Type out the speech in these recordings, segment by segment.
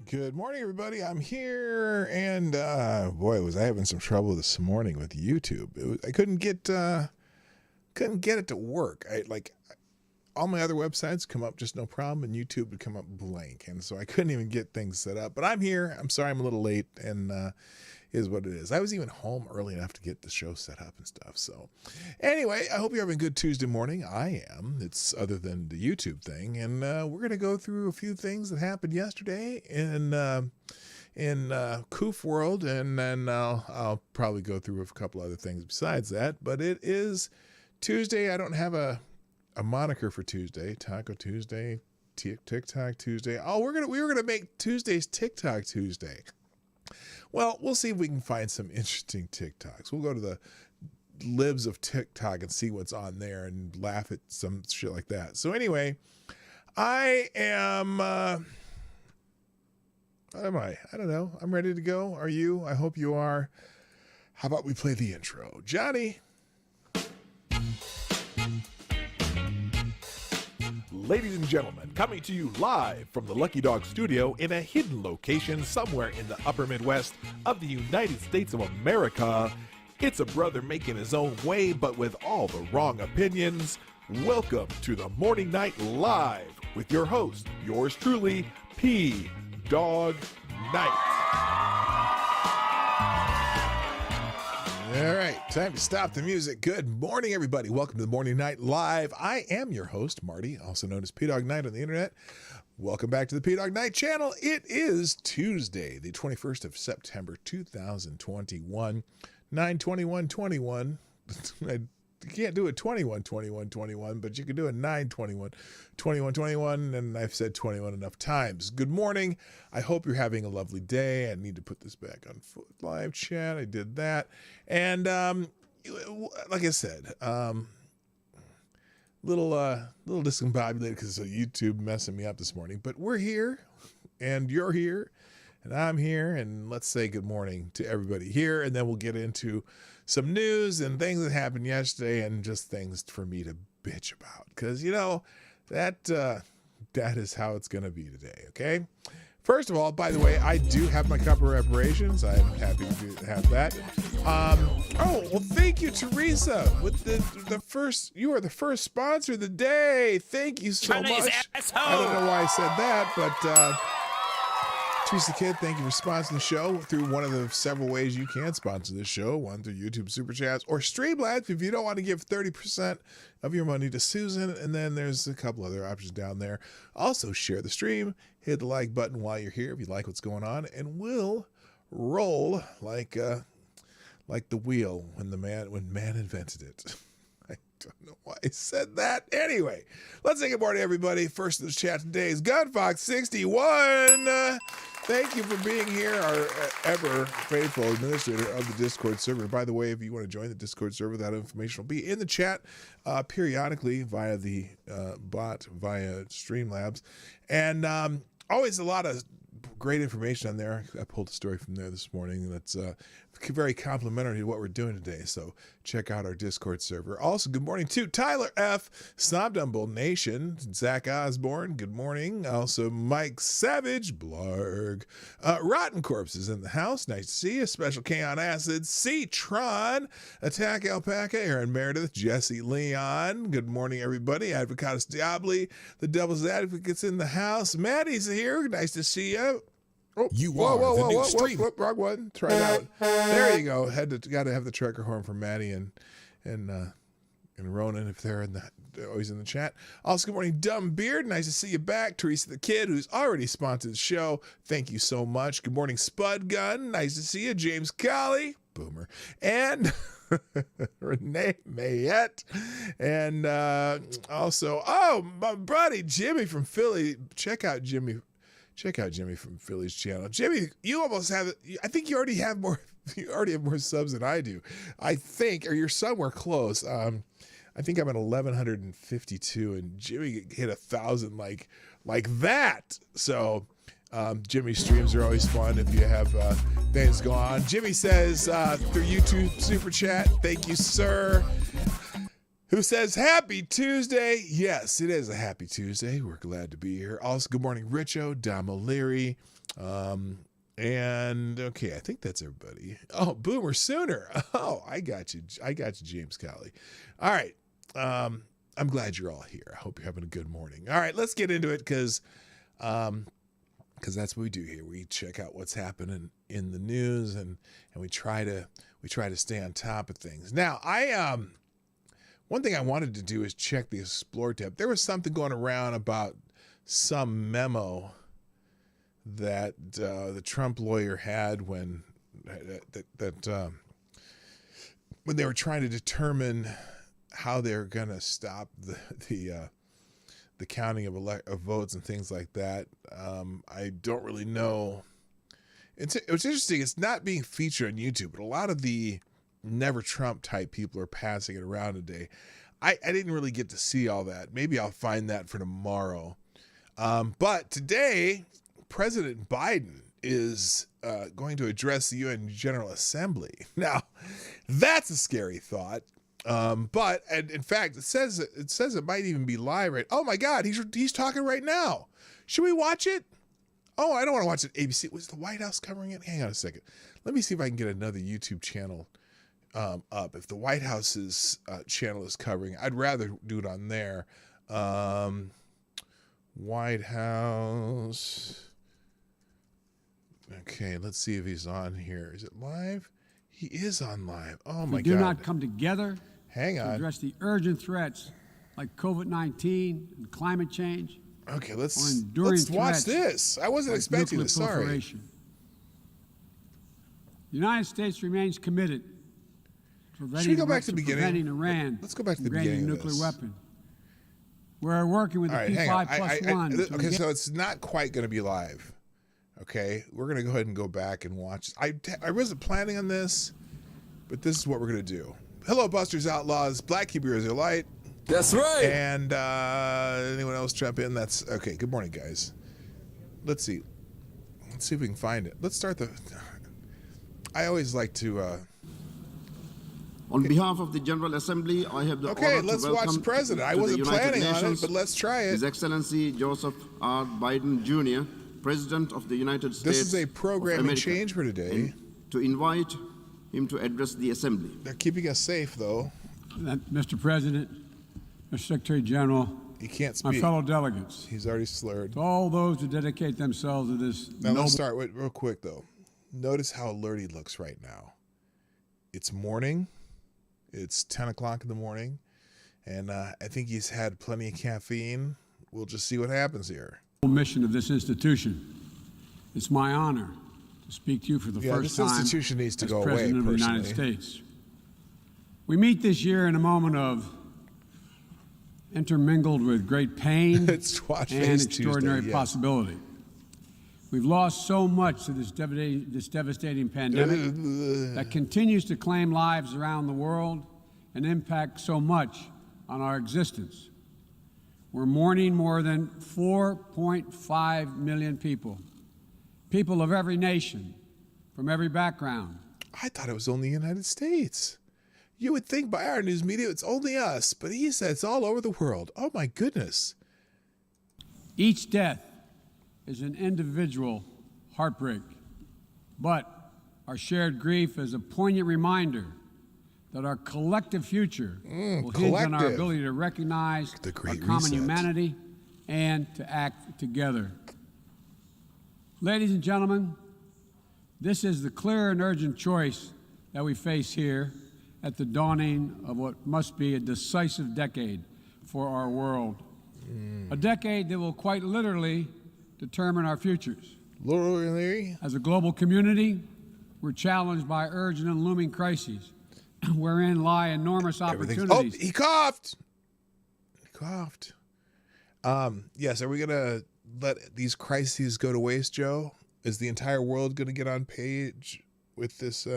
Good morning, everybody. I'm here, and boy, was I having some trouble this morning with YouTube. I couldn't get it to work. All my other websites come up just no problem, and YouTube would come up blank, and so I couldn't even get things set up. But I'm here. I'm sorry I'm a little late, and is what it is. I was even home early enough to get the show set up and stuff. So anyway, I hope you're having a good Tuesday morning. I am. It's other than the YouTube thing, and we're going to go through a few things that happened yesterday in Coof World, and then I'll probably go through a couple other things besides that. But it is Tuesday. I don't have a moniker for Tuesday. Taco Tuesday, TikTok Tuesday. Oh, we were gonna make Tuesdays TikTok Tuesday. Well, we'll see if we can find some interesting TikToks. We'll go to the libs of TikTok and see what's on there and laugh at some shit like that. So anyway, I am. What am I? I don't know. I'm ready to go. Are you? I hope you are. How about we play the intro, Johnny? Ladies and gentlemen, coming to you live from the Lucky Dog studio in a hidden location somewhere in the upper Midwest of the United States of America, it's a brother making his own way but with all the wrong opinions. Welcome to the Morning Night Live with your host, yours truly, PDawg Knight. All right, time to stop the music. Good morning, everybody. Welcome to the Morning Night Live. I am your host, Marty, also known as Dawg Knight on the internet. Welcome back to the Dawg Knight Channel. It is Tuesday, the 21st of September, 2021, 9/21/21. You can't do it 21/21/21, but you can do it 9/21/21/21, and I've said 21 enough times. Good morning. I hope you're having a lovely day. I need to put this back on live chat. I did that. And like I said, little discombobulated because of YouTube messing me up this morning, but we're here, and you're here, and I'm here, and let's say good morning to everybody here, and then we'll get into some news and things that happened yesterday and just things for me to bitch about. Because, you know, that is how it's going to be today, okay? First of all, by the way, I do have my cup of reparations. I'm happy to have that. Oh, well, thank you, Teresa, with the first, you are the first sponsor of the day. Thank you so much. Asshole. I don't know why I said that, but Teresa Kid, thank you for sponsoring the show through one of the several ways you can sponsor this show. One through YouTube SuperChats or Streamlabs if you don't want to give 30% of your money to Susan. And then there's a couple other options down there. Also, share the stream, hit the like button while you're here if you like what's going on, and we'll roll like the wheel when man invented it. I don't know why I said that. Anyway, let's say good morning, everybody. First in the chat today is GunFox61. Thank you for being here, our ever faithful administrator of the Discord server. By the way, if you want to join the Discord server, that information will be in the chat periodically via the bot, via Streamlabs. And always a lot of great information on there. I pulled a story from there this morning that's very complimentary to what we're doing today. So check out our Discord server. Also, good morning to Tyler F., Snobdumble Nation, Zach Osborne, good morning. Also, Mike Savage, Blarg, Rotten Corpses in the house, nice to see you. Special K on Acid, C-Tron, Attack Alpaca, Aaron Meredith, Jesse Leon, good morning, everybody. Advocatus Diabli, the Devil's Advocates in the house. Maddie's here, nice to see you. Oh, You are the new streamer. wrong one. Try that one. There you go. Got to have the trucker horn for Maddie and Ronan if they're always in the chat. Also, good morning, Dumb Beard. Nice to see you back. Teresa the Kid, who's already sponsored the show. Thank you so much. Good morning, Spud Gun. Nice to see you. James Colley, Boomer, and Renee Mayette, and also my buddy Jimmy from Philly. Check out Jimmy from Philly's channel. Jimmy, you almost have, I think you already have more subs than I do. I think, or you're somewhere close. I think I'm at 1,152 and Jimmy hit 1,000 like that. So Jimmy's streams are always fun if you have things go on. Jimmy says through YouTube Super Chat, thank you, sir. Who says, happy Tuesday. Yes, it is a happy Tuesday. We're glad to be here. Also, good morning, Richo, Dom O'Leary, And okay, I think that's everybody. Oh, Boomer Sooner. Oh, I got you. I got you, James Cowley. All right. I'm glad you're all here. I hope you're having a good morning. All right, let's get into it because that's what we do here. We check out what's happening in the news and we try to stay on top of things. Now, one thing I wanted to do is check the Explore tab. There was something going around about some memo that the Trump lawyer had when they were trying to determine how they're going to stop the counting of votes and things like that. I don't really know. It was interesting. It's not being featured on YouTube, but a lot of the Never Trump type people are passing it around today. I didn't really get to see all that. Maybe I'll find that for tomorrow. But today, President Biden is going to address the UN General Assembly. Now, that's a scary thought. But in fact, it says it might even be live. Right? Oh my God, he's talking right now. Should we watch it? Oh, I don't want to watch it. ABC. Was the White House covering it? Hang on a second. Let me see if I can get another YouTube channel up. If the White House's channel is covering, I'd rather do it on there. White House. Okay, let's see if he's on here. Is it live? He is on live. Oh my God. We do not come together Hang on. to address the urgent threats like COVID-19 and climate change. Okay, let's threats watch this. I wasn't like expecting nuclear this. Sorry. proliferation. The United States remains committed to Should we go back to the beginning? preventing Iran Let's go back to the from gaining beginning a of nuclear this. weapon. We're working with the All right, hang on. P5+1. Okay, so it's not quite going to be live. Okay, we're going to go ahead and go back and watch. I wasn't planning on this, but this is what we're going to do. Hello, Busters, Outlaws, Black Hebrews are light. That's right. And anyone else jump in? That's okay. Good morning, guys. Let's see. Let's see if we can find it. Let's start the. I always like to. On behalf of the General Assembly, I have the Okay, honor let's to welcome watch the president. I to the wasn't United planning on it, Nations but let's try it. His Excellency Joseph R. Biden Jr., President of the United States. This is a of programming America, change for today. and to invite him to address the Assembly. They're keeping us safe, though. Mr. President, Mr. Secretary General, He can't my speak. fellow delegates, He's already slurred. to all those who dedicate themselves to this Now noble let's start with real quick though. Notice how alert he looks right now. It's morning. It's 10 o'clock in the morning, and I think he's had plenty of caffeine. We'll just see what happens here. mission of this institution. It's my honor to speak to you for the first time this institution needs to as go away, President of the United personally. States. We meet this year in a moment of intermingled with great pain It's Watch and Face extraordinary Tuesday, yes. possibility. We've lost so much to this devastating pandemic that continues to claim lives around the world and impact so much on our existence. We're mourning more than 4.5 million people, people of every nation, from every background. I thought it was only the United States. You would think by our news media it's only us, but he said it's all over the world. Oh my goodness. Each death is an individual heartbreak, but our shared grief is a poignant reminder that our collective future will hinge on our collective. ability to recognize The our Great common Reset. humanity and to act together. Ladies and gentlemen, this is the clear and urgent choice that we face here at the dawning of what must be a decisive decade for our world. A decade that will quite literally determine our futures. Literally. As a global community, we're challenged by urgent and looming crises, wherein lie enormous opportunities. Oh, he coughed. He coughed. Yes, are we going to let these crises go to waste, Joe? Is the entire world going to get on page with this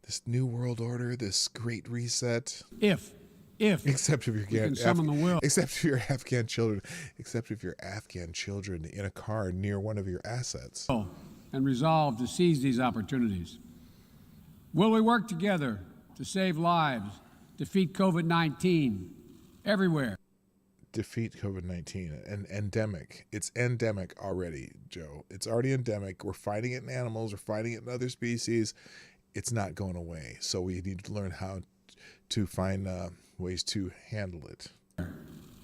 this new world order, this great reset? If Except if you're we can summon the will. Except if you're Afghan children. Except if you're Afghan children in a car near one of your assets. And resolve to seize these opportunities. Will we work together to save lives, defeat COVID-19 everywhere? defeat COVID-19. An endemic. It's endemic already, Joe. It's already endemic. We're fighting it in animals. We're fighting it in other species. It's not going away. So we need to learn how to find ways to handle it.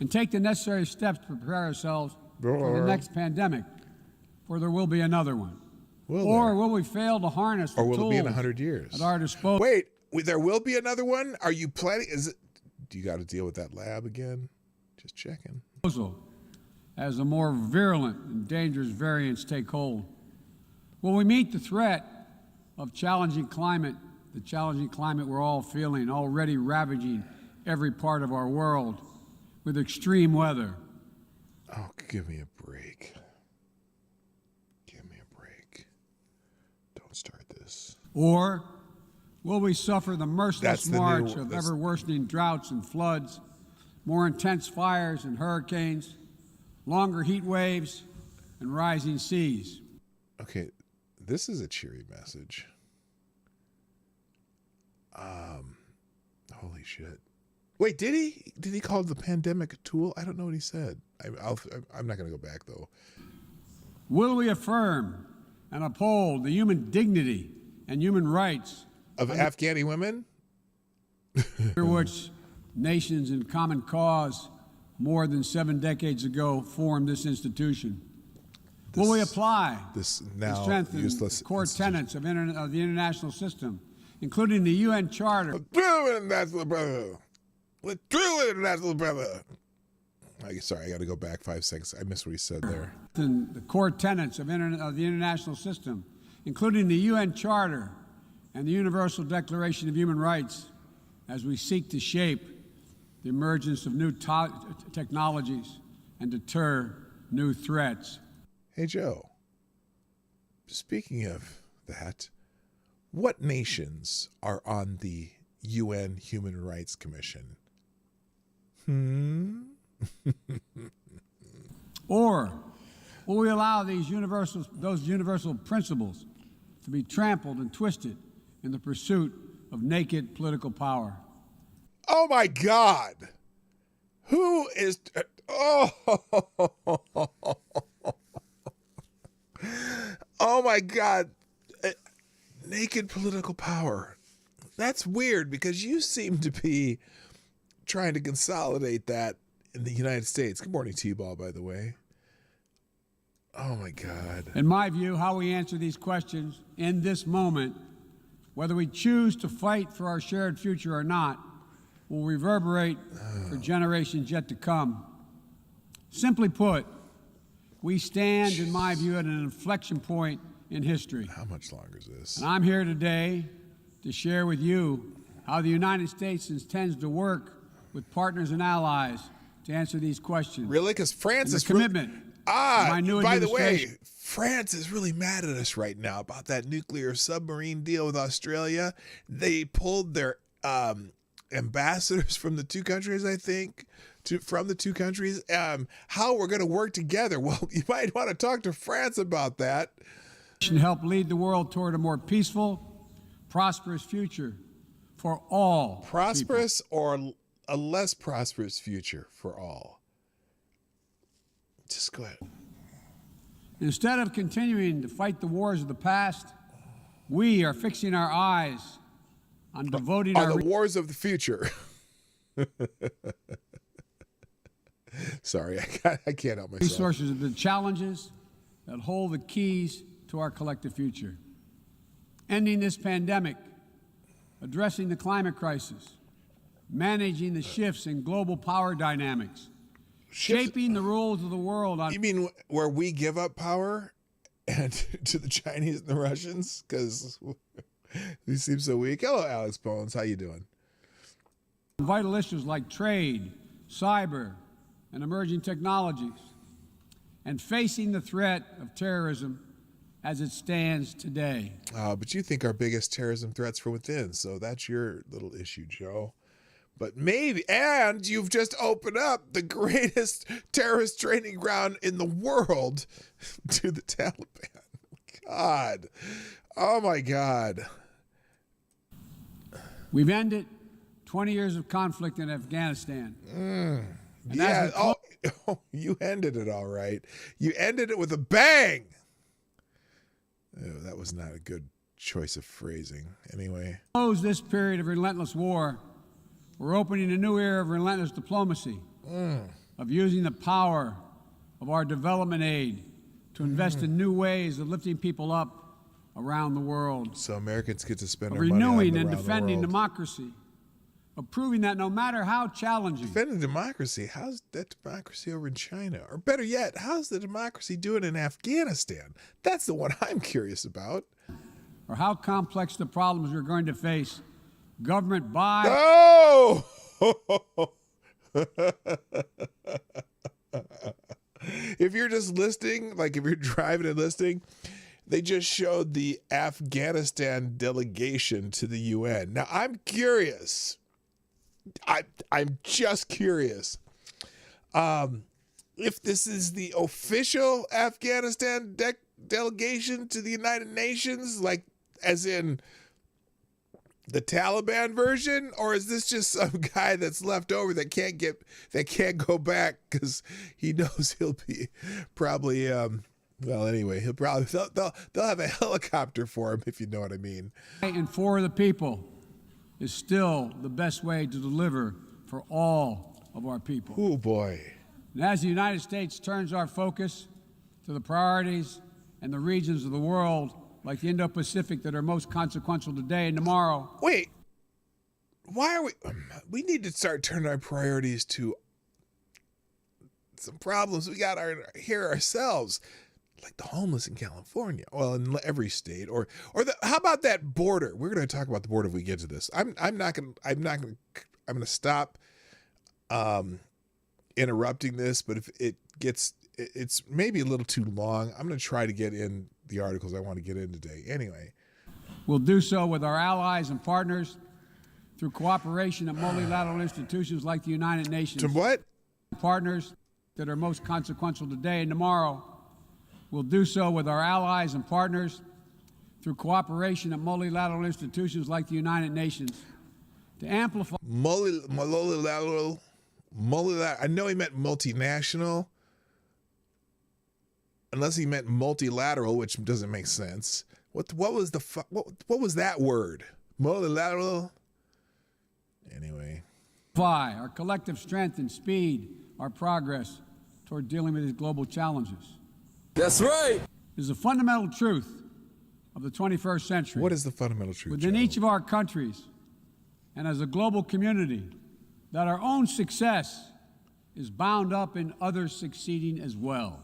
And take the necessary steps to prepare ourselves for the next pandemic, for there will be another one. Will we fail to harness the tools? Or will it be in 100 years? At our disposal? Wait, there will be another one? Are you planning? Do you got to deal with that lab again? Just checking. As the more virulent and dangerous variants take hold, will we meet the threat of challenging climate, the challenging climate we're all feeling, already ravaging every part of our world with extreme weather? Oh, give me a break. Give me a break. Don't start this. Or will we suffer the merciless march of ever-worsening droughts and floods, more intense fires and hurricanes, longer heat waves, and rising seas? Okay, this is a cheery message. Holy shit. Wait, did he call the pandemic a tool? I don't know what he said. I'm not going to go back, though. Will we affirm and uphold the human dignity and human rights of Afghani women? For which nations in common cause more than 7 decades ago formed this institution? Will we apply this now and strengthen useless the core tenets of the international system, including the UN Charter? Sorry, I got to go back 5 seconds. I missed what he said there. The core tenets of the international system, including the UN Charter and the Universal Declaration of Human Rights, as we seek to shape the emergence of new technologies and deter new threats. Hey, Joe, speaking of that, what nations are on the UN Human Rights Commission? Or will we allow those universal principles to be trampled and twisted in the pursuit of naked political power? Oh, my God. Who is... Oh, my God. Naked political power. That's weird because you seem to be trying to consolidate that in the United States. Good morning, T-Ball, by the way. Oh, my God. In my view, how we answer these questions in this moment, whether we choose to fight for our shared future or not, will reverberate for generations yet to come. Simply put, we stand, in my view, at an inflection point in history. How much longer is this? And I'm here today to share with you how the United States intends to work with partners and allies to answer these questions. Really? Because France is commitment. By the way, France is really mad at us right now about that nuclear submarine deal with Australia. They pulled their ambassadors from the two countries, I think, from the two countries. How we're going to work together? Well, you might want to talk to France about that. And help lead the world toward a more peaceful, prosperous future for all. Prosperous people. Or a less prosperous future for all? Just go ahead. Instead of continuing to fight the wars of the past, we are fixing our eyes on devoting the wars of the future. Sorry, I can't help myself. Resources of the challenges that hold the keys to our collective future. Ending this pandemic, addressing the climate crisis, managing the shifts in global power dynamics, shaping the rules of the world. You mean where we give up power and to the Chinese and the Russians? Because they seem so weak. Hello, Alex Bones. How you doing? Vital issues like trade, cyber, and emerging technologies, and facing the threat of terrorism as it stands today. But you think our biggest terrorism threat's from within, so that's your little issue, Joe. But maybe, and you've just opened up the greatest terrorist training ground in the world to the Taliban. God. Oh, my God. We've ended 20 years of conflict in Afghanistan. Yeah. Oh, you ended it all right. You ended it with a bang. Oh, that was not a good choice of phrasing. Anyway. Close this period of relentless war. We're opening a new era of relentless diplomacy, of using the power of our development aid to invest in new ways of lifting people up around the world. So Americans get to spend their Renewing money and around defending the world. democracy, of proving that no matter how challenging. Defending democracy. How's that democracy over in China? Or better yet, how's the democracy doing in Afghanistan? That's the one I'm curious about. Or how complex the problems we're going to face, government by... Oh! If you're just listening, like if you're driving and listening, they just showed the Afghanistan delegation to the UN. Now, I'm curious. I'm just curious. If this is the official Afghanistan delegation to the United Nations, like as in the Taliban version, or is this just some guy that's left over that can't go back because he knows he'll be probably well, anyway, they'll have a helicopter for him, if you know what I mean. And for the people is still the best way to deliver for all of our people. Oh boy. And as the United States turns our focus to the priorities and the regions of the world like the Indo-Pacific that are most consequential today and tomorrow. Wait, why are we need to start turning our priorities to some problems we got here ourselves, like the homeless in California, well, in every state, or how about that border? We're going to talk about the border if we get to this. I'm going to stop interrupting this, but if it's maybe a little too long, I'm going to try to get in the articles I want to get in today. Anyway. We'll do so with our allies and partners through cooperation at multilateral institutions like the United Nations. To what? Partners that are most consequential today and tomorrow. We'll do so with our allies and partners through cooperation at multilateral institutions like the United Nations to amplify. Multilateral. I know he meant multinational. Unless he meant multilateral, which doesn't make sense. What was that word? Multilateral. Anyway. Our collective strength and speed our progress toward dealing with these global challenges. That's right. Is the fundamental truth of the 21st century. What is the fundamental truth? Within Joe? each of our countries and as a global community, that our own success is bound up in others succeeding as well.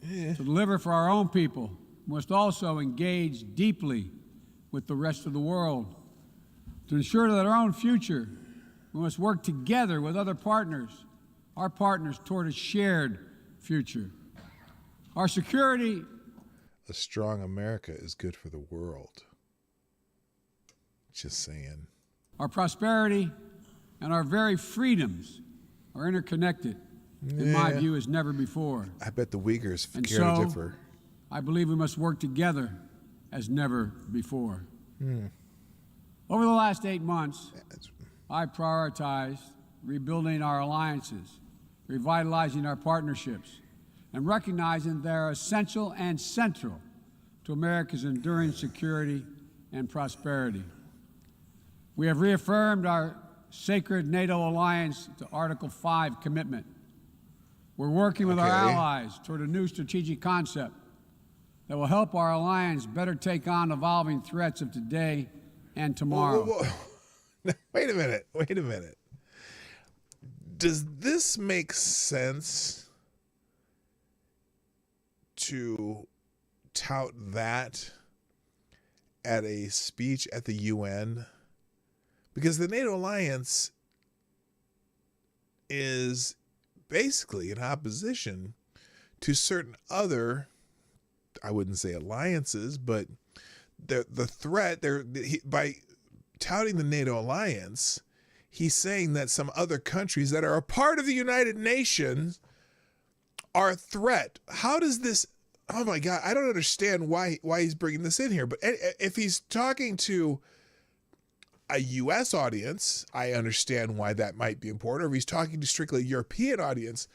To deliver for our own people, we must also engage deeply with the rest of the world. To ensure that our own future, we must work together with other partners, our partners, toward a shared future. Our security. A strong America is good for the world. Just saying. Our prosperity and our very freedoms are interconnected, in my view, as never before. I bet the Uyghurs And care to so, differ. I believe we must work together as never before. Over the last 8 months, I prioritized rebuilding our alliances, revitalizing our partnerships, and recognizing they're essential and central to America's enduring security and prosperity. We have reaffirmed our sacred NATO alliance to Article 5 commitment. We're working with our allies toward a new strategic concept that will help our alliance better take on evolving threats of today and tomorrow. Whoa. Wait a minute. Does this make sense to tout that at a speech at the UN? Because the NATO alliance is basically in opposition to certain other, I wouldn't say alliances, but the threat there by touting the NATO alliance, he's saying that some other countries that are a part of the United Nations are a threat. How does this? Oh my God, I don't understand why he's bringing this in here. But if he's talking to a U.S. audience, I understand why that might be important. Or if he's talking to strictly a European audience,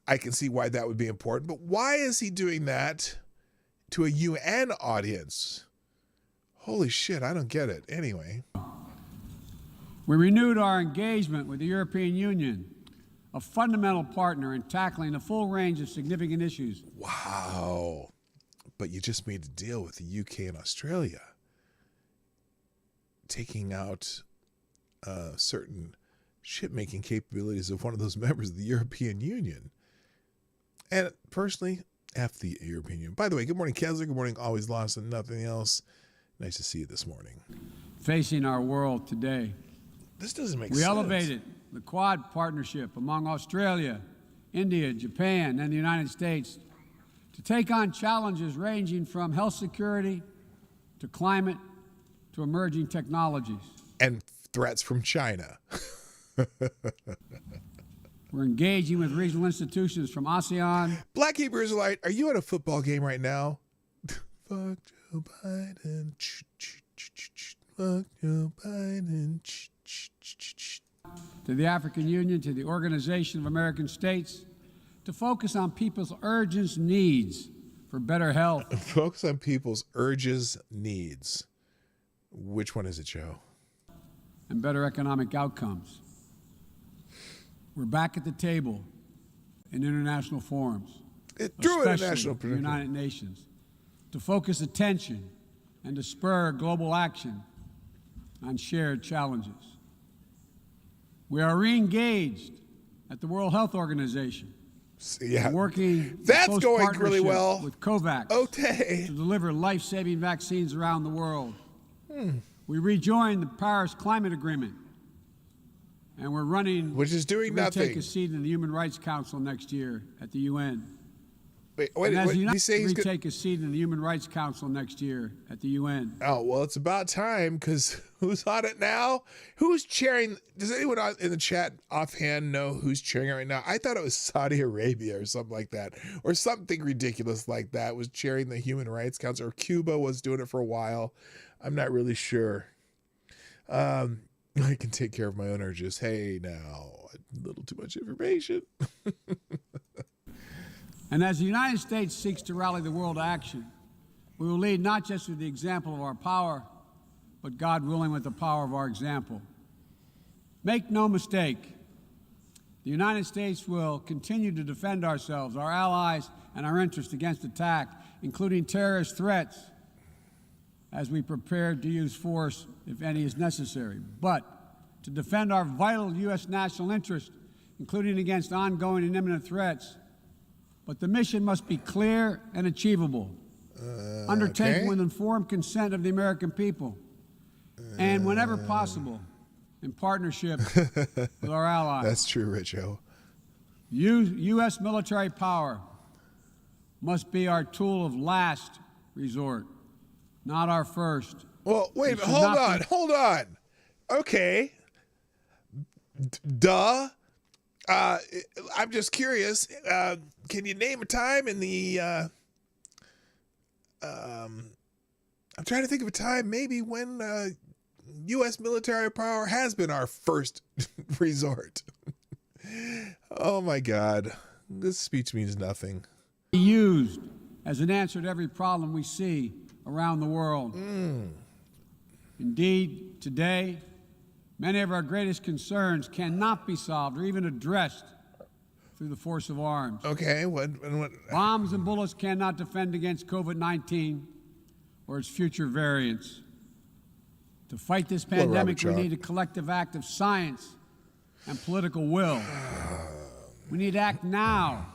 I can see why that would be important. But why is he doing that to a UN audience? Holy shit, I don't get it. Anyway. We renewed our engagement with the European Union, a fundamental partner in tackling a full range of significant issues. Wow. But you just made a deal with the UK and Australia, taking out certain ship-making capabilities of one of those members of the European Union. And personally, F the European Union. By the way, good morning, Kessler. Good morning, Always Lost and Nothing Else. Nice to see you this morning. Facing our world today. This doesn't make sense. We elevated the Quad partnership among Australia, India, Japan, and the United States to take on challenges ranging from health security to climate to emerging technologies. And threats from China. We're engaging with regional institutions from ASEAN. Black Hebrew Israelite, are you at a football game right now? Fuck Joe Biden. Fuck Joe Biden. To the African Union, to the Organization of American States, to focus on people's urgent needs for better health. Focus on people's urges, needs. Which one is it, Joe? And better economic outcomes. We're back at the table in international forums, International the United Nations, to focus attention and to spur global action on shared challenges. We are re-engaged at the World Health Organization. Yeah, working that's going really well with COVAX to deliver life-saving vaccines around the world. We rejoined the Paris Climate Agreement, and we're running, which is doing nothing. Take a seat in the Human Rights Council next year at the UN. Wait, take a seat in the Human Rights Council next year at the UN. Oh, well, it's about time, because who's on it now? Who's chairing? Does anyone in the chat offhand know who's chairing it right now? I thought it was Saudi Arabia or something like that, or something ridiculous like that was chairing the Human Rights Council, or Cuba was doing it for a while. I'm not really sure. I can take care of my own urges. Hey, now, a little too much information. And as the United States seeks to rally the world to action, we will lead not just with the example of our power, but God willing with the power of our example. Make no mistake, the United States will continue to defend ourselves, our allies, and our interests against attack, including terrorist threats, as we prepare to use force if any is necessary. But to defend our vital U.S. national interest, including against ongoing and imminent threats. But the mission must be clear and achievable, undertaken with informed consent of the American people, and whenever possible, in partnership with our allies. That's true, Richo. U.S. military power must be our tool of last resort, not our first. Well, wait, hold on. Okay. Duh. I'm just curious. Can you name a time in the? I'm trying to think of a time maybe when U.S. military power has been our first resort. Oh my God, this speech means nothing. Used as an answer to every problem we see around the world. Indeed, today, many of our greatest concerns cannot be solved or even addressed through the force of arms. Okay, what? Bombs and bullets cannot defend against COVID-19 or its future variants. To fight this pandemic, we need a collective act of science and political will. We need to act now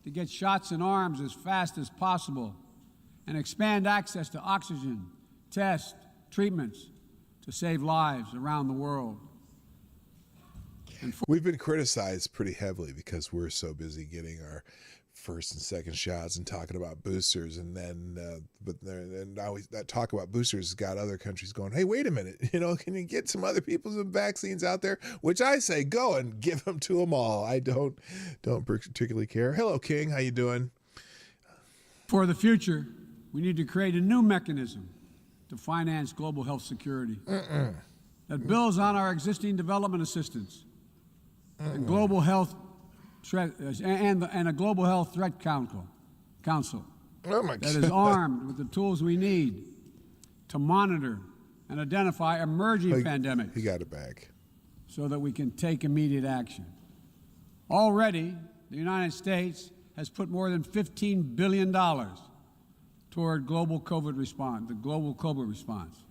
to get shots in arms as fast as possible and expand access to oxygen, tests, treatments to save lives around the world. We've been criticized pretty heavily because we're so busy getting our first and second shots and talking about boosters, and then that talk about boosters has got other countries going, hey, wait a minute, can you get some other people's vaccines out there? Which I say, go and give them to them all. I don't particularly care. Hello, King, how you doing? For the future, we need to create a new mechanism to finance global health security that builds on our existing development assistance and global health and a global health threat council Oh my that is armed with the tools we need to monitor and identify emerging pandemics. He got it back. So that we can take immediate action. Already, the United States has put more than $15 billion toward global COVID response, the global COVID response.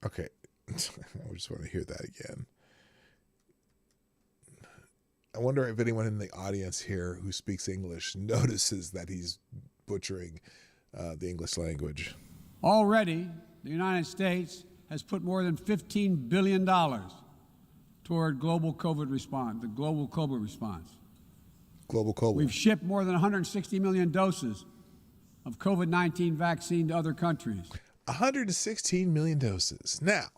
Okay, I just want to hear that again. I wonder if anyone in the audience here who speaks English notices that he's butchering the English language. Already, the United States has put more than $15 billion toward global COVID response, the global COVID response. Global COVID. We've shipped more than 160 million doses of COVID-19 vaccine to other countries. 116 million doses. Now,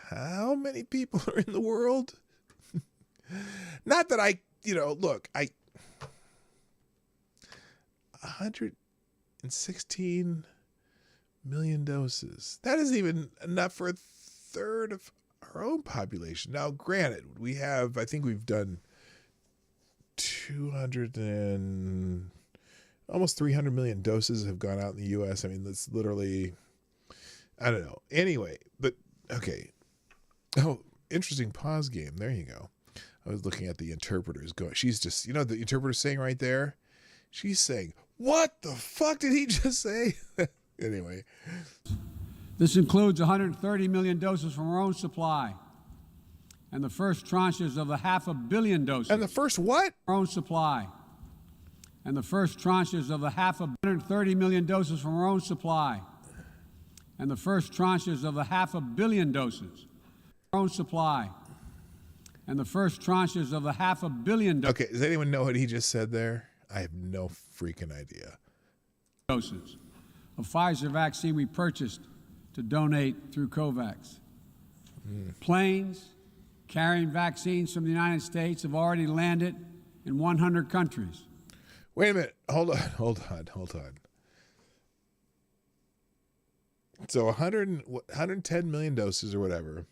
how many people are in the world? Not that look, 116 million doses. That isn't even enough for a third of our own population. Now, granted, I think we've done 200 and almost 300 million doses have gone out in the U.S. I mean, that's literally, I don't know. Anyway, but okay. Oh, interesting pause game. There you go. I was looking at the interpreters going. She's just, the interpreter's saying right there, she's saying, what the fuck did he just say? Anyway. This includes 130 million doses from our own supply and the first tranches of the 500 million doses. And the first what? Our own supply. And the first tranches of the 130 million doses from our own supply. And the first tranches of the 500 million doses. Our own supply. And the first tranches of the 500 million doses. Okay, does anyone know what he just said there? I have no freaking idea. Doses of Pfizer vaccine we purchased to donate through COVAX. Planes carrying vaccines from the United States have already landed in 100 countries. Wait a minute. Hold on. So 110 million doses or whatever.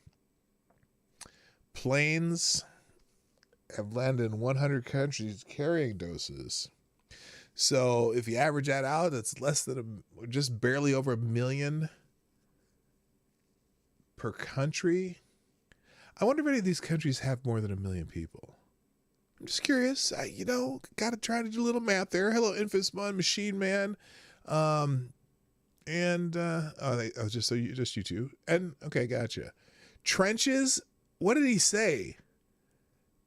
Planes have landed in 100 countries carrying doses. So if you average that out, it's less than just barely over 1 million per country. I wonder if any of these countries have more than 1 million people. I'm just curious. Got to try to do a little math there. Hello, Infamous One, Machine Man, just you two. And okay, gotcha. Trenches. What did he say?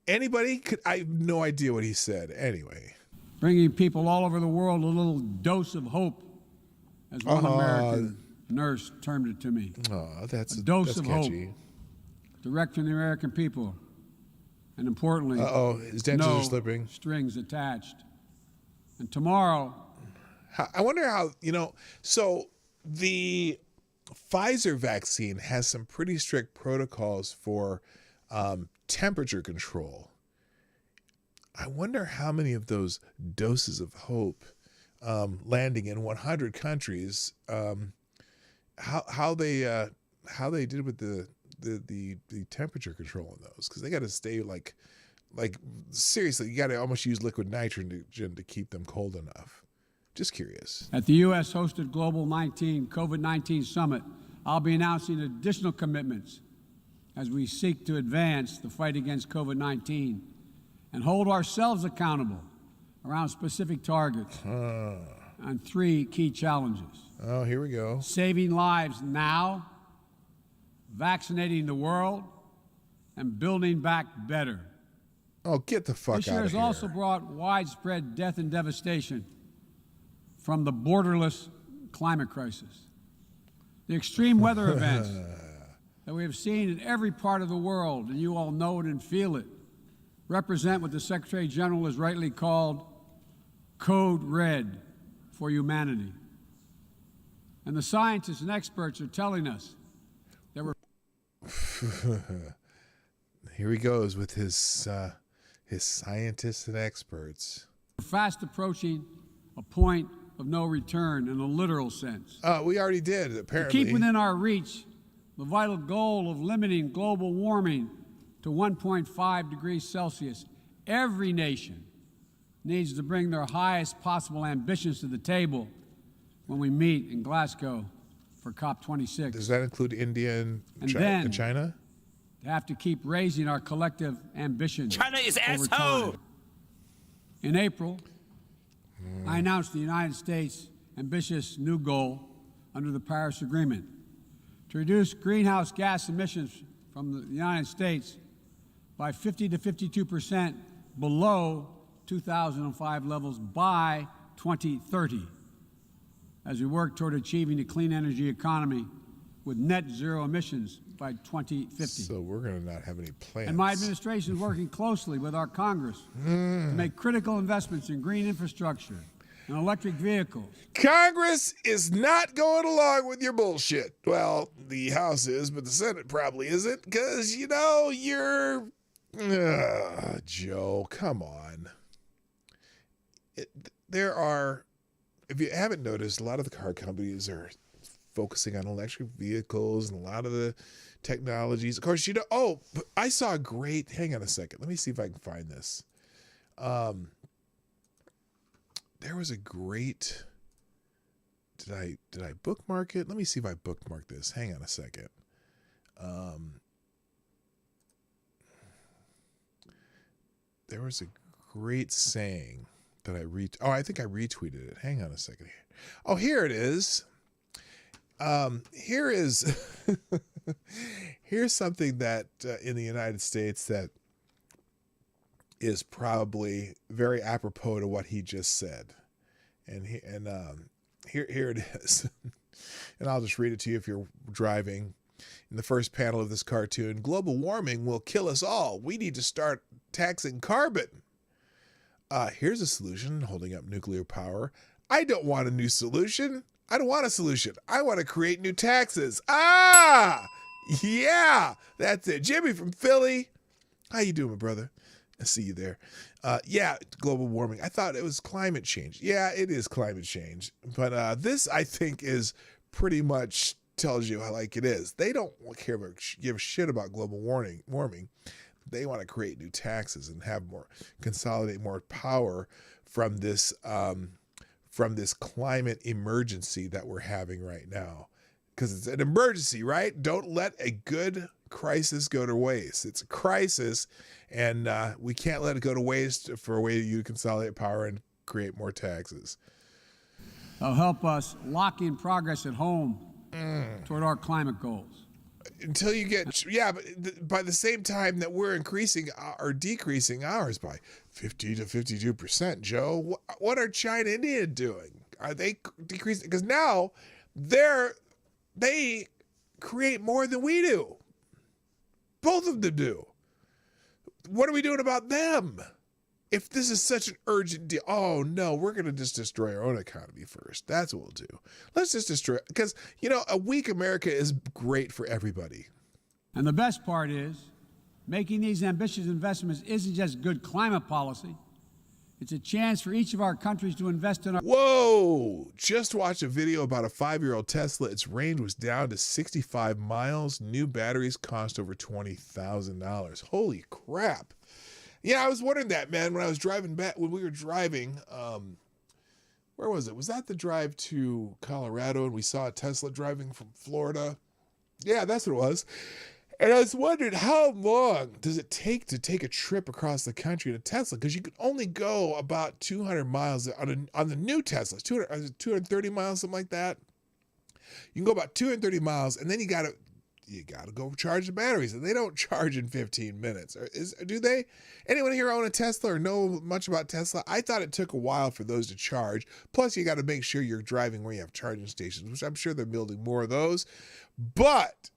Anybody could? I have no idea what he said. Anyway, bringing people all over the world a little dose of hope, as one American nurse termed it to me. Oh, that's a dose that's of catchy. Hope, direct from the American people, and importantly, his dentures are slipping. Strings attached. And tomorrow, I wonder how So the Pfizer vaccine has some pretty strict protocols for temperature control. I wonder how many of those doses of hope landing in 100 countries, how they did with the temperature control in those, because they got to stay like seriously, you got to almost use liquid nitrogen to keep them cold enough. Just curious. At the U.S.-hosted Global COVID-19 Summit, I'll be announcing additional commitments as we seek to advance the fight against COVID-19 and hold ourselves accountable around specific targets on 3 key challenges. Oh, here we go. Saving lives now, vaccinating the world, and building back better. Oh, get the fuck out of here. This year has also brought widespread death and devastation from the borderless climate crisis. The extreme weather events that we have seen in every part of the world, and you all know it and feel it, represent what the Secretary General has rightly called Code Red for humanity. And the scientists and experts are telling us that we're... Here he goes with his scientists and experts. We're fast approaching a point of no return in a literal sense. We already did, apparently. To keep within our reach the vital goal of limiting global warming to 1.5 degrees Celsius, every nation needs to bring their highest possible ambitions to the table when we meet in Glasgow for COP26. Does that include India and China? They have to keep raising our collective ambitions. China is over asshole. time. In April, I announced the United States' ambitious new goal under the Paris Agreement to reduce greenhouse gas emissions from the United States by 50 to 52% below 2005 levels by 2030, as we work toward achieving a clean energy economy with net zero emissions by 2050. So we're going to not have any plans. And my administration is working closely with our Congress to make critical investments in green infrastructure and electric vehicles. Congress is not going along with your bullshit. Well, the House is, but the Senate probably isn't, because, you know, you're... Joe, come on. There are, if you haven't noticed, a lot of the car companies are focusing on electric vehicles and a lot of the technologies. Of course, you know, I saw a great, hang on a second. Let me see if I can find this. There was a great, did I bookmark it? Let me see if I bookmarked this. Hang on a second. There was a great saying that I think I retweeted it. Hang on a second here. Oh, here it is. Here's something that in the United States that is probably very apropos to what he just said. And here it is. And I'll just read it to you if you're driving. In the first panel of this cartoon, global warming will kill us all. We need to start taxing carbon. Here's a solution, holding up nuclear power. I don't want a new solution. I don't want a solution. I want to create new taxes. Ah, yeah, that's it. Jimmy from Philly. How you doing, my brother? I see you there. Yeah, global warming. I thought it was climate change. Yeah, it is climate change. But this, I think, is pretty much tells you how like it is. They don't care about give a shit about global warming. They want to create new taxes and have consolidate more power from this climate emergency that we're having right now. Because it's an emergency, right? Don't let a good crisis go to waste. It's a crisis, and we can't let it go to waste for a way you to consolidate power and create more taxes. They'll help us lock in progress at home toward our climate goals. Until you get, but by the same time that we're increasing or decreasing ours by 50 to 52%, Joe, what are China and India doing? Are they decreasing? Because now they create more than we do. Both of them do. What are we doing about them? If this is such an urgent deal, oh no, we're going to just destroy our own economy first. That's what we'll do. Let's just destroy it. Because, you know, a weak America is great for everybody. And the best part is, making these ambitious investments isn't just good climate policy. It's a chance for each of our countries to invest in our... Whoa! Just watched a video about a 5-year-old Tesla. Its range was down to 65 miles. New batteries cost over $20,000. Holy crap. Yeah, I was wondering that, man, when I was driving back, when we were driving, where was it? Was that the drive to Colorado and we saw a Tesla driving from Florida? Yeah, that's what it was. And I was wondering, how long does it take to take a trip across the country in a Tesla? Because you could only go about 200 miles on the new Teslas, 230 miles, something like that. You can go about 230 miles, and then you got to go charge the batteries, and they don't charge in 15 minutes. Do they? Anyone here own a Tesla or know much about Tesla? I thought it took a while for those to charge. Plus, you got to make sure you're driving where you have charging stations, which I'm sure they're building more of those. But,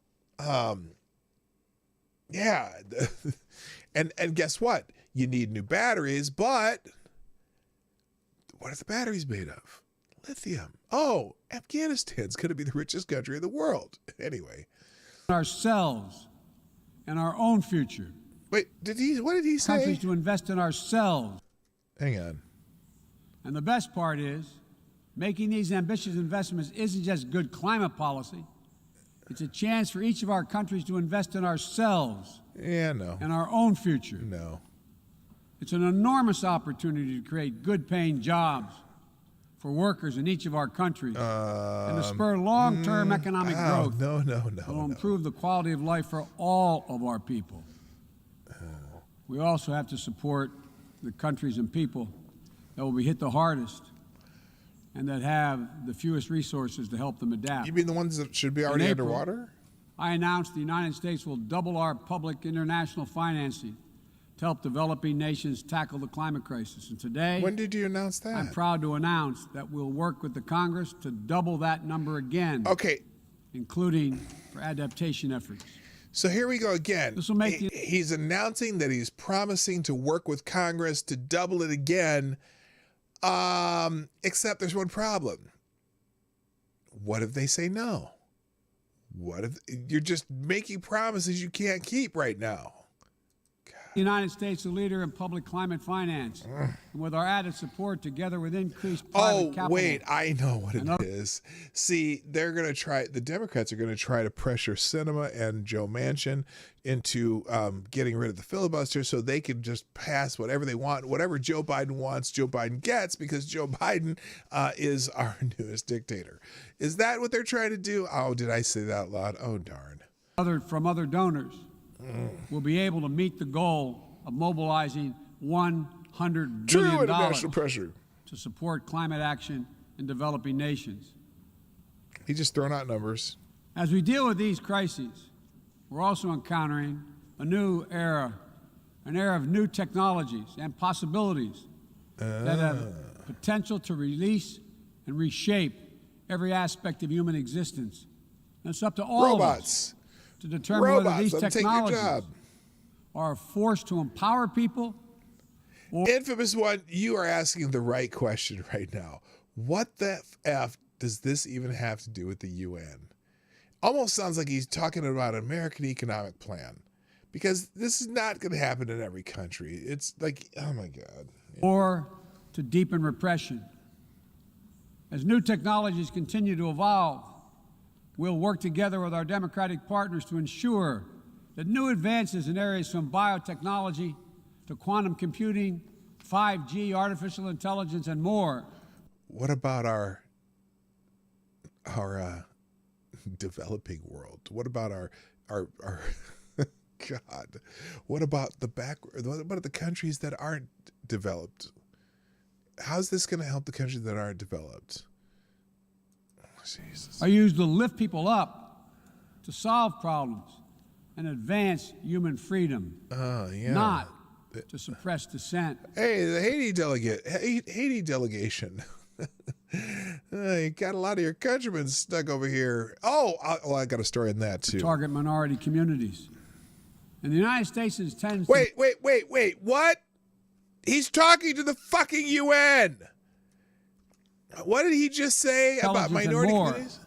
yeah. and guess what? You need new batteries, but what are the batteries made of? Lithium. Oh, Afghanistan's going to be the richest country in the world. Anyway. Ourselves and our own future. Wait, what did he say? Countries to invest in ourselves. Hang on. And the best part is, making these ambitious investments isn't just good climate policy. It's a chance for each of our countries to invest in ourselves Yeah, no. and our own future. No. It's an enormous opportunity to create good-paying jobs for workers in each of our countries and to spur long-term economic growth No. that will improve the quality of life for all of our people. We also have to support the countries and people that will be hit the hardest and that have the fewest resources to help them adapt. You mean the ones that should be already In April, underwater? I announced the United States will double our public international financing to help developing nations tackle the climate crisis. And today, When did you announce that? I'm proud to announce that we'll work with the Congress to double that number again, Okay, including for adaptation efforts. so here we go again. This will make He's announcing that he's promising to work with Congress to double it again. Except there's one problem. What if they say no? What if you're just making promises you can't keep right now? The United States a leader in public climate finance, and with our added support, together with increased private capital. Wait, I know what it is. See, they're going to try, the Democrats are going to try to pressure Sinema and Joe Manchin into getting rid of the filibuster so they can just pass whatever they want. Whatever Joe Biden wants, Joe Biden gets, because Joe Biden is our newest dictator. Is that what they're trying to do? Oh, did I say that out loud? Oh, darn. From other donors, will be able to meet the goal of mobilizing $100 True billion international pressure. to support climate action in developing nations. He's just throwing out numbers. As we deal with these crises, we're also encountering a new era, an era of new technologies and possibilities that have potential to release and reshape every aspect of human existence. And it's up to all of us to determine whether these technologies are a force to empower people. Infamous one, you are asking the right question right now. What the F does this even have to do with the UN? Almost sounds like he's talking about an American economic plan, because this is not going to happen in every country. It's like, oh my God. Or to deepen repression. As new technologies continue to evolve, we'll work together with our democratic partners to ensure that new advances in areas from biotechnology to quantum computing, 5G, artificial intelligence, and more. What about our developing world? What about our God? What about what about the countries that aren't developed? How's this going to help the countries that aren't developed? Jesus. Are used to lift people up, to solve problems, and advance human freedom. Yeah. Not to suppress dissent. Hey, the Haiti delegation. You got a lot of your countrymen stuck over here. I got a story on that too. Target minority communities. And the United States intends to... Wait, what? He's talking to the fucking UN. What did he just say about minority communities?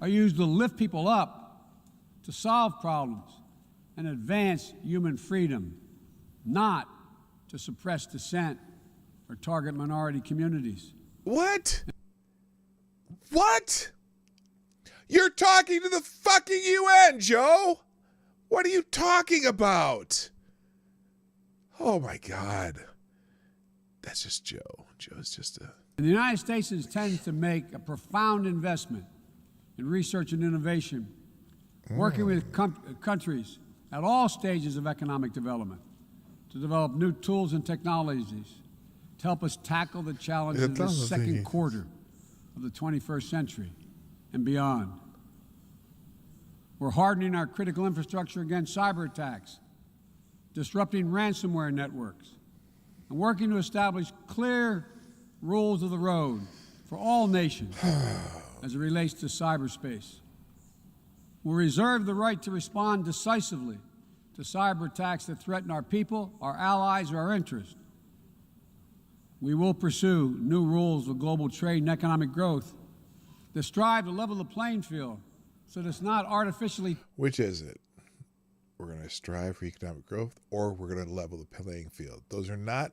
Are used to lift people up, to solve problems, and advance human freedom, not to suppress dissent or target minority communities. What? What? You're talking to the fucking UN, Joe. What are you talking about? Oh my God. That's just Joe. Joe's just a... And the United States intends to make a profound investment in research and innovation, working with countries at all stages of economic development to develop new tools and technologies to help us tackle the challenges of the second quarter of the 21st century and beyond. We're hardening our critical infrastructure against cyber attacks, disrupting ransomware networks, and working to establish clear rules of the road for all nations as it relates to cyberspace. We'll reserve the right to respond decisively to cyber attacks that threaten our people, our allies, or our interests. We will pursue new rules of global trade and economic growth that strive to level the playing field so that it's not artificially... Which is it? We're going to strive for economic growth, or we're going to level the playing field. Those are not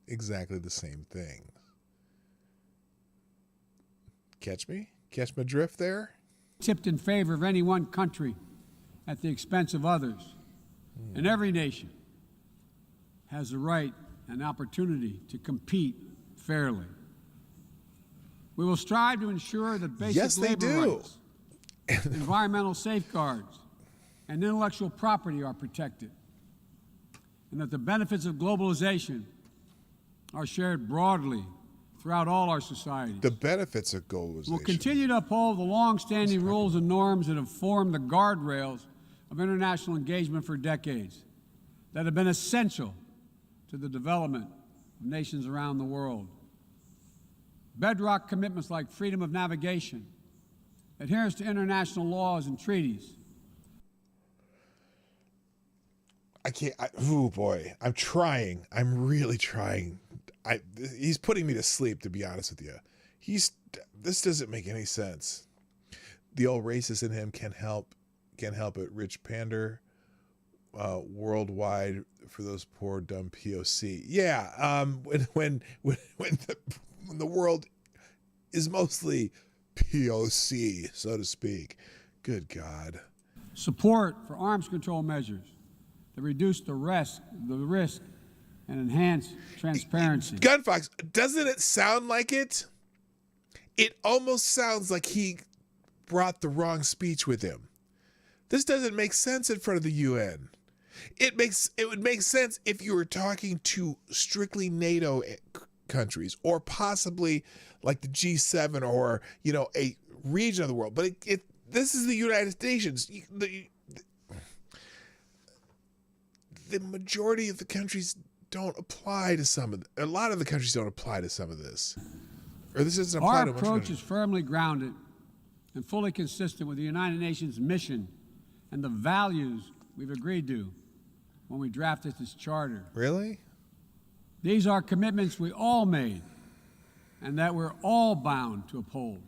exactly the same thing. Catch me? Catch my drift there? tipped in favor of any one country at the expense of others. And every nation has the right and opportunity to compete fairly. We will strive to ensure that basic labor rights, environmental safeguards, and intellectual property are protected, and that the benefits of globalization are shared broadly throughout all our societies. The benefits of globalization. We'll continue to uphold the long-standing rules and norms that have formed the guardrails of international engagement for decades, that have been essential to the development of nations around the world. Bedrock commitments like freedom of navigation, adherence to international laws and treaties. Oh boy, I'm trying. I'm really trying. He's putting me to sleep, to be honest with you. This doesn't make any sense. The old racist in him can't help it. Rich pander worldwide for those poor dumb POC. Yeah, when the world is mostly POC, so to speak. Good God. Support for arms control measures that reduce the risk and enhance transparency. Gunfox, doesn't it sound like it? It almost sounds like he brought the wrong speech with him. This doesn't make sense in front of the UN. It would make sense if you were talking to strictly NATO countries, or possibly like the G7, or a region of the world. But this is the United Nations. The majority of the countries don't apply to some of it. A lot of the countries don't apply to some of this. Or this doesn't apply to Our approach is firmly grounded and fully consistent with the United Nations mission and the values we've agreed to when we drafted this charter. Really? These are commitments we all made and that we're all bound to uphold.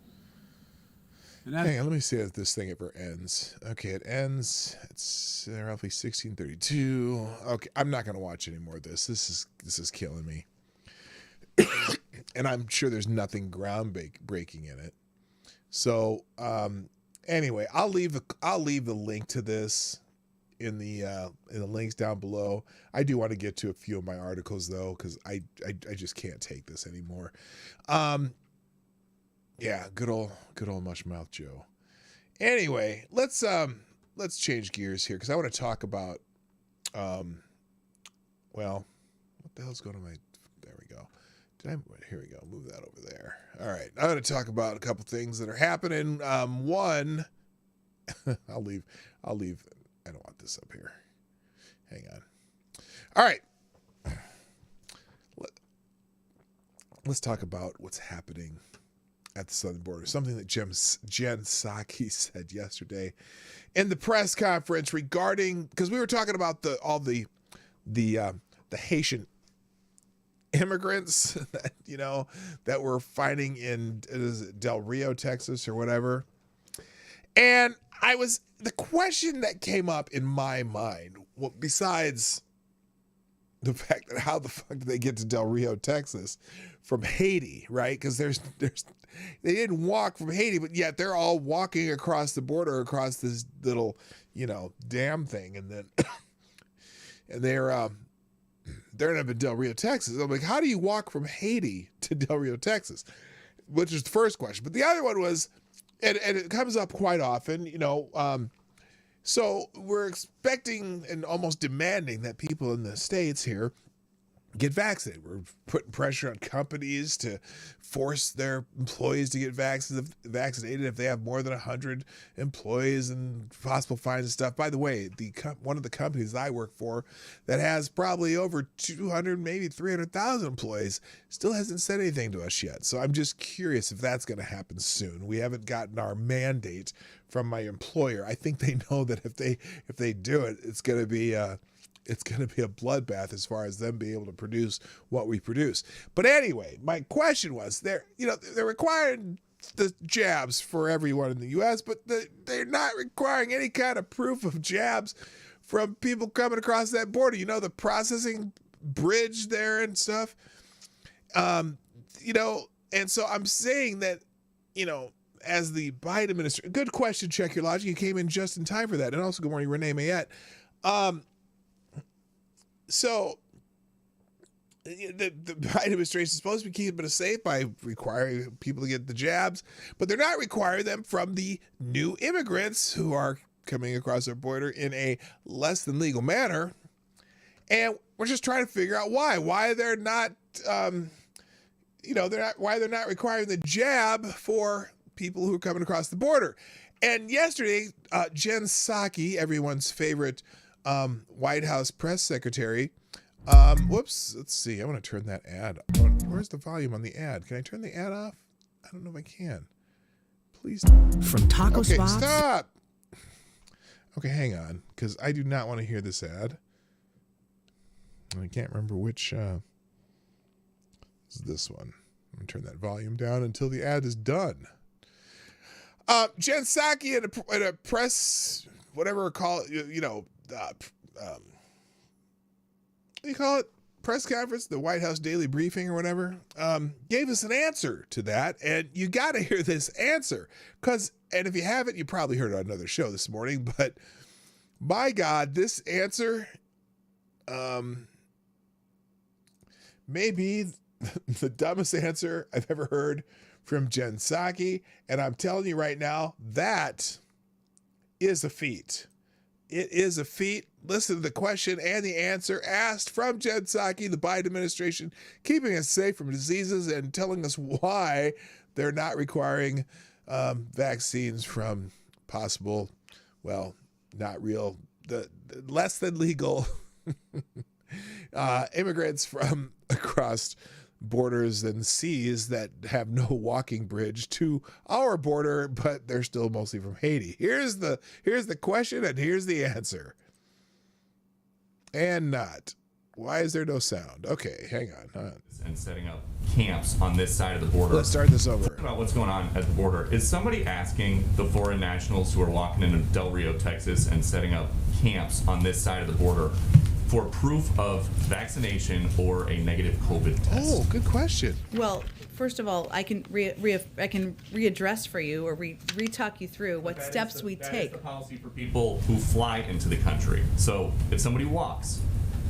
Hang on, let me see if this thing ever ends. Okay, it ends. It's roughly 1632. Okay, I'm not going to watch any more of this. This is killing me. And I'm sure there's nothing groundbreaking in it. So, anyway, I'll leave the link to this in the links down below. I do want to get to a few of my articles though, because I just can't take this anymore. Yeah, good old Mushmouth Joe. Anyway, let's change gears here, because I want to talk about well, what the hell's going on my, there we go. Here we go. Move that over there. All right. I'm going to talk about a couple things that are happening. One, I'll leave. I don't want this up here. Hang on. All right. Let's talk about what's happening at the southern border. Something that Jen Psaki said yesterday in the press conference regarding, because we were talking about all the Haitian immigrants that that were finding in Del Rio, Texas, or whatever. And the question that came up in my mind, well, besides the fact that how the fuck did they get to Del Rio, Texas from Haiti, right? Because they didn't walk from Haiti, but yet they're all walking across the border, across this little, dam thing, and then and they're up in Del Rio, Texas. I'm like, how do you walk from Haiti to Del Rio, Texas? Which is the first question. But the other one was, and it comes up quite often, so we're expecting and almost demanding that people in the States here get vaccinated. We're putting pressure on companies to force their employees to get vaccinated if they have more than 100 employees, and possible fines and stuff. By the way, one of the companies I work for that has probably over 200, maybe 300,000 employees still hasn't said anything to us yet. So I'm just curious if that's going to happen soon. We haven't gotten our mandate from my employer. I think they know that if they do it, it's going to be a bloodbath as far as them being able to produce what we produce. But anyway, my question was, they're requiring the jabs for everyone in the U.S., but they're not requiring any kind of proof of jabs from people coming across that border. The processing bridge there and stuff. And so I'm saying that, as the Biden administration. Good question, Check Your Logic. You came in just in time for that. And also, good morning, Renee Mayette. So the Biden administration is supposed to be keeping us safe by requiring people to get the jabs, but they're not requiring them from the new immigrants who are coming across our border in a less than legal manner. And we're just trying to figure out why they're not, why they're not requiring the jab for people who are coming across the border. And yesterday, Jen Psaki, everyone's favorite White House press secretary, let's see. I want to turn that ad on. Where's the volume on the ad? Can I turn the ad off? I don't know if I can. Please. From taco spots. Stop. Okay, hang on, because I do not want to hear this ad. I can't remember which is this one. I'm going to turn that volume down until the ad is done. Jen Psaki at a press, whatever call it, what do you call it? Press conference, the White House daily briefing or whatever, gave us an answer to that. And you got to hear this answer and if you haven't, you probably heard it on another show this morning, but my God, this answer, maybe the dumbest answer I've ever heard from Jen Psaki. And I'm telling you right now, that is a feat. It is a feat. Listen to the question and the answer asked from Jen Psaki, the Biden administration, keeping us safe from diseases and telling us why they're not requiring vaccines from possible, well, not real, the less than legal immigrants from across borders and seas that have no walking bridge to our border, but they're still mostly from Haiti. Here's the question and here's the answer. And not. Why is there no sound? Okay, hang on. And setting up camps on this side of the border. Let's start this over. About what's going on at the border. Is somebody asking the foreign nationals who are walking into Del Rio, Texas, and setting up camps on this side of the border for proof of vaccination or a negative COVID test? Oh, good question. Well, first of all, I can readdress for you or re-talk you through what steps we take. That is the policy for people who fly into the country. So if somebody walks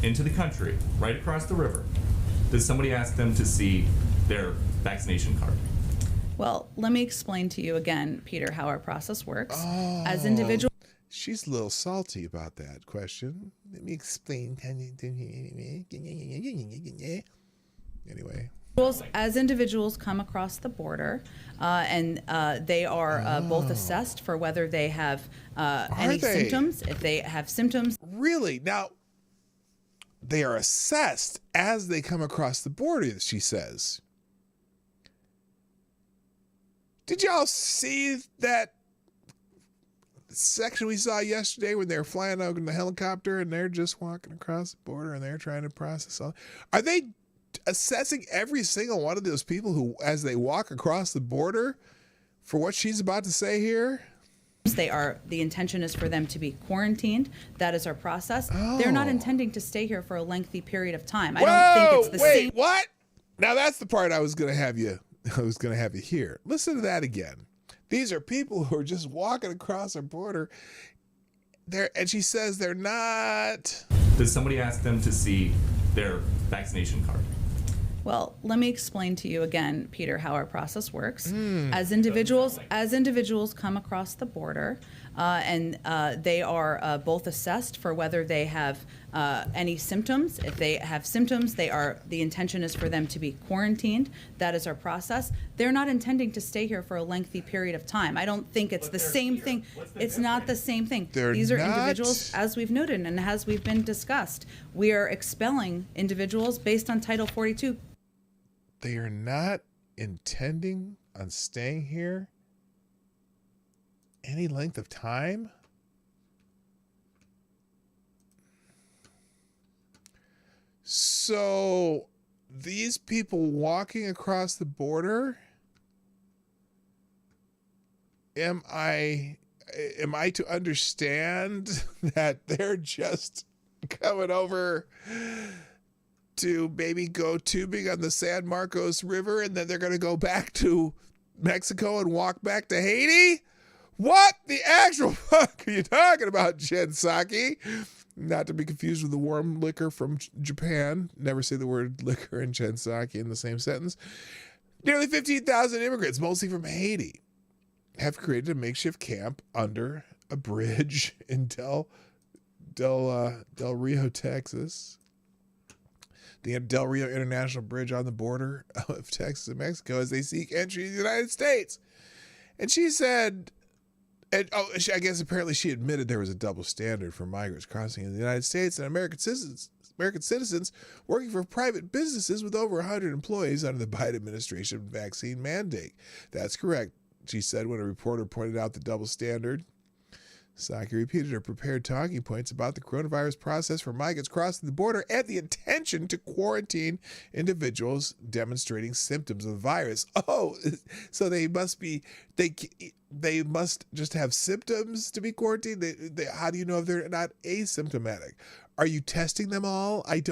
into the country right across the river, does somebody ask them to see their vaccination card? Well, let me explain to you again, Peter, how our process works. As individuals. She's a little salty about that question. Let me explain. Anyway. As individuals come across the border, and they are both assessed for whether they have any symptoms. If they have symptoms. Really? Now, they are assessed as they come across the border, she says. Did y'all see that section we saw yesterday when they were flying out in the helicopter and they're just walking across the border and they're trying to process all? Are they assessing every single one of those people who, as they walk across the border, for what she's about to say here? The intention is for them to be quarantined. That is our process. They're not intending to stay here for a lengthy period of time. I don't think it's the same. What? Now that's the part I was going to have you hear. Listen to that again. These are people who are just walking across our border. And she says they're not. Does somebody ask them to see their vaccination card? Well, let me explain to you again, Peter, how our process works. As individuals come across the border, and they are both assessed for whether they have any symptoms. If they have symptoms, the intention is for them to be quarantined. That is our process. They're not intending to stay here for a lengthy period of time. I don't think it's the same thing. It's not the same thing. These are individuals, as we've noted and as we've been discussed. We are expelling individuals based on Title 42. They are not intending on staying here any length of time? So these people walking across the border, am I to understand that they're just coming over to maybe go tubing on the San Marcos River and then they're going to go back to Mexico and walk back to Haiti? What the actual fuck are you talking about, Jen Psaki? Not to be confused with the warm liquor from Japan. Never say the word liquor and Jen Psaki in the same sentence. Nearly 15,000 immigrants, mostly from Haiti, have created a makeshift camp under a bridge in Del Rio, Texas. The Del Rio International Bridge on the border of Texas and Mexico as they seek entry to the United States. And she said, I guess apparently she admitted there was a double standard for migrants crossing in the United States and American citizens working for private businesses with over 100 employees under the Biden administration vaccine mandate. That's correct, she said when a reporter pointed out the double standard. Psaki repeated her prepared talking points about the coronavirus process for migrants crossing the border and the intention to quarantine individuals demonstrating symptoms of the virus. Oh, so they must just have symptoms to be quarantined? How do you know if they're not asymptomatic? Are you testing them all? I'm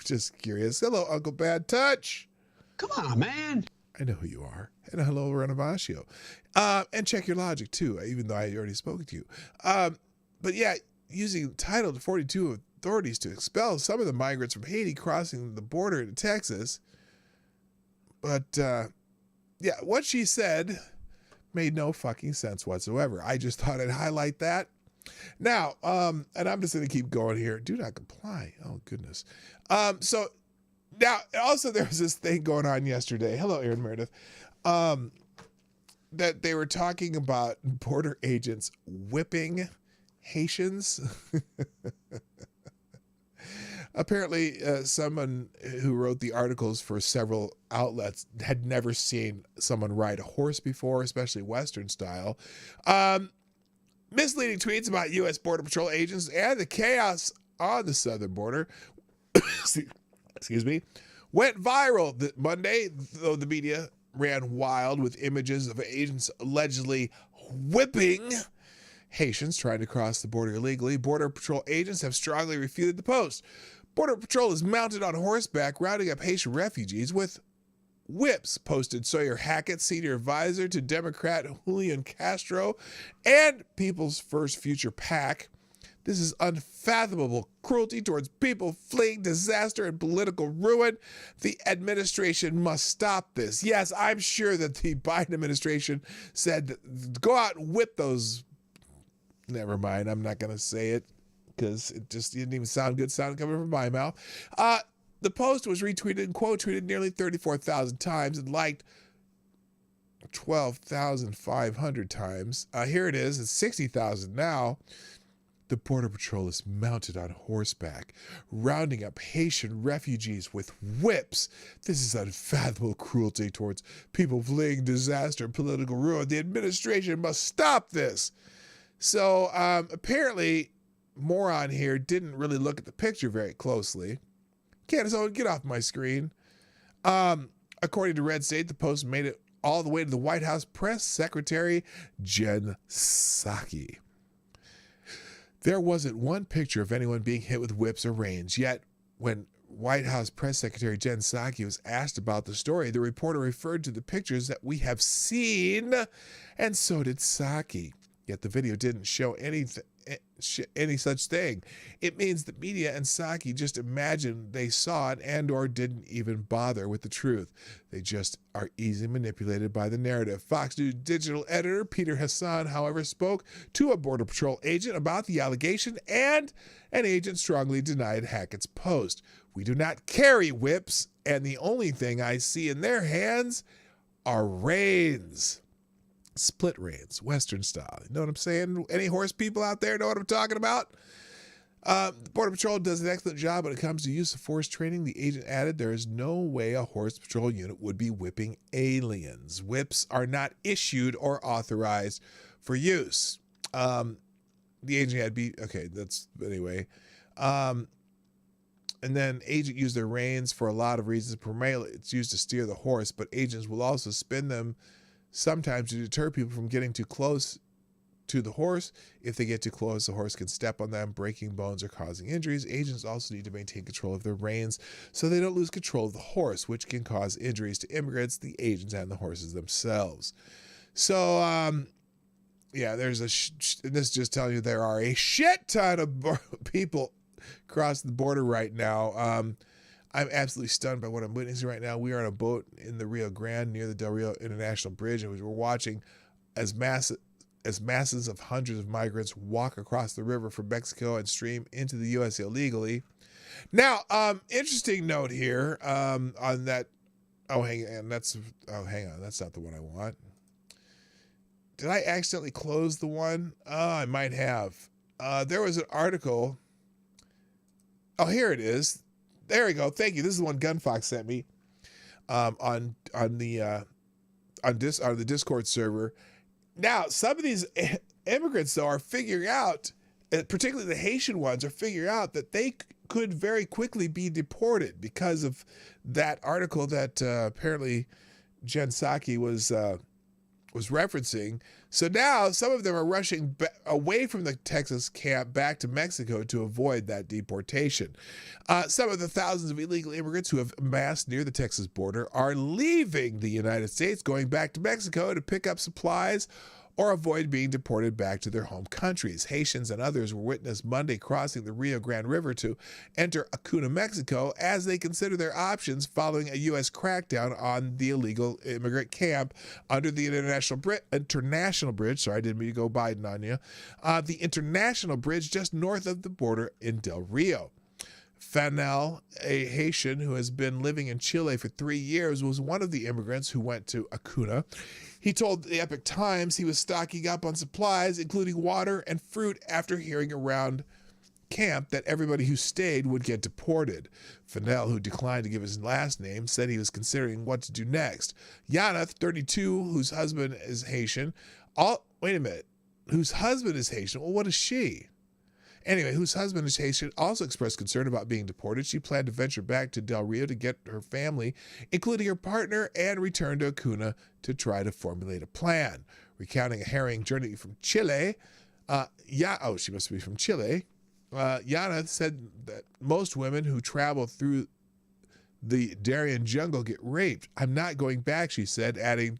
just curious. Hello, Uncle Bad Touch. Come on, man. I know who you are. And hello, Renovaccio. And check your logic, too, even though I already spoke to you. But yeah, using Title 42 authorities to expel some of the migrants from Haiti crossing the border into Texas. But, yeah, what she said made no fucking sense whatsoever. I just thought I'd highlight that. Now, and I'm just going to keep going here. Do not comply. Oh, goodness. So now, also there was this thing going on yesterday. Hello, Aaron Meredith. That they were talking about border agents whipping Haitians. Apparently, someone who wrote the articles for several outlets had never seen someone ride a horse before, especially Western style. Misleading tweets about U.S. Border Patrol agents and the chaos on the southern border, excuse me, went viral Monday, though the media ran wild with images of agents allegedly whipping Haitians trying to cross the border illegally. Border Patrol agents have strongly refuted the post. Border Patrol is mounted on horseback, rounding up Haitian refugees with whips, posted Sawyer Hackett, senior advisor to Democrat Julian Castro and People's First Future PAC. This is unfathomable cruelty towards people fleeing disaster and political ruin. The administration must stop this. Yes, I'm sure that the Biden administration said, go out and whip those. Never mind, I'm not going to say it because it just didn't even sound good sound coming from my mouth. The post was retweeted and quote tweeted nearly 34,000 times and liked 12,500 times. Here it is, it's 60,000 now. The Border Patrol is mounted on horseback, rounding up Haitian refugees with whips. This is unfathomable cruelty towards people fleeing disaster and political ruin. The administration must stop this. So apparently, moron here didn't really look at the picture very closely. Candace Owen, get off my screen. According to Red State, the post made it all the way to the White House press secretary, Jen Psaki. There wasn't one picture of anyone being hit with whips or reins, yet when White House Press Secretary Jen Psaki was asked about the story, the reporter referred to the pictures that we have seen, and so did Psaki. Yet the video didn't show any such thing. It means the media and Psaki just imagined they saw it and or didn't even bother with the truth. They just are easily manipulated by the narrative. Fox News digital editor Peter Hassan, however, spoke to a Border Patrol agent about the allegation, and an agent strongly denied Hackett's post. We do not carry whips, and the only thing I see in their hands are reins. Split reins, Western style. You know what I'm saying? Any horse people out there know what I'm talking about? The Border Patrol does an excellent job when it comes to use of force training. The agent added, there is no way a horse patrol unit would be whipping aliens. Whips are not issued or authorized for use. The agent had anyway. And then agent used their reins for a lot of reasons. Primarily, it's used to steer the horse, but agents will also spin them sometimes to deter people from getting too close to the horse. If they get too close, the horse can step on them, breaking bones or causing injuries. Agents also need to maintain control of their reins so they don't lose control of the horse, which can cause injuries to immigrants, the agents, and the horses themselves. So, yeah, there's this is just telling you there are a shit ton of people across the border right now. I'm absolutely stunned by what I'm witnessing right now. We are on a boat in the Rio Grande near the Del Rio International Bridge, and we're watching as masses of hundreds of migrants walk across the river from Mexico and stream into the U.S. illegally. Now, interesting note here on that. Hang on, that's not the one I want. Did I accidentally close the one? I might have. There was an article. Oh, here it is. There we go. Thank you. This is the one Gunfox sent me on the Discord server. Now, some of these immigrants, though, are figuring out, particularly the Haitian ones, are figuring out that they could very quickly be deported because of that article that apparently Jen Psaki was referencing. So now some of them are rushing away from the Texas camp back to Mexico to avoid that deportation. Some of the thousands of illegal immigrants who have amassed near the Texas border are leaving the United States, going back to Mexico to pick up supplies or avoid being deported back to their home countries. Haitians and others were witnessed Monday crossing the Rio Grande River to enter Acuna, Mexico, as they consider their options following a U.S. crackdown on the illegal immigrant camp under the international bridge. Sorry, I didn't mean to go Biden on you. The international bridge just north of the border in Del Rio. Fanel, a Haitian who has been living in Chile for 3 years, was one of the immigrants who went to Acuna. He told the Epic Times he was stocking up on supplies, including water and fruit, after hearing around camp that everybody who stayed would get deported. Fanel, who declined to give his last name, said he was considering what to do next. Yanath, 32, whose husband is Haitian. Whose husband is Haitian? Well, what is she? Anyway, whose husband is Haitian, also expressed concern about being deported. She planned to venture back to Del Rio to get her family, including her partner, and return to Acuna to try to formulate a plan. Recounting a harrowing journey from Chile, she must be from Chile. Yana said that most women who travel through the Darien jungle get raped. I'm not going back, she said, adding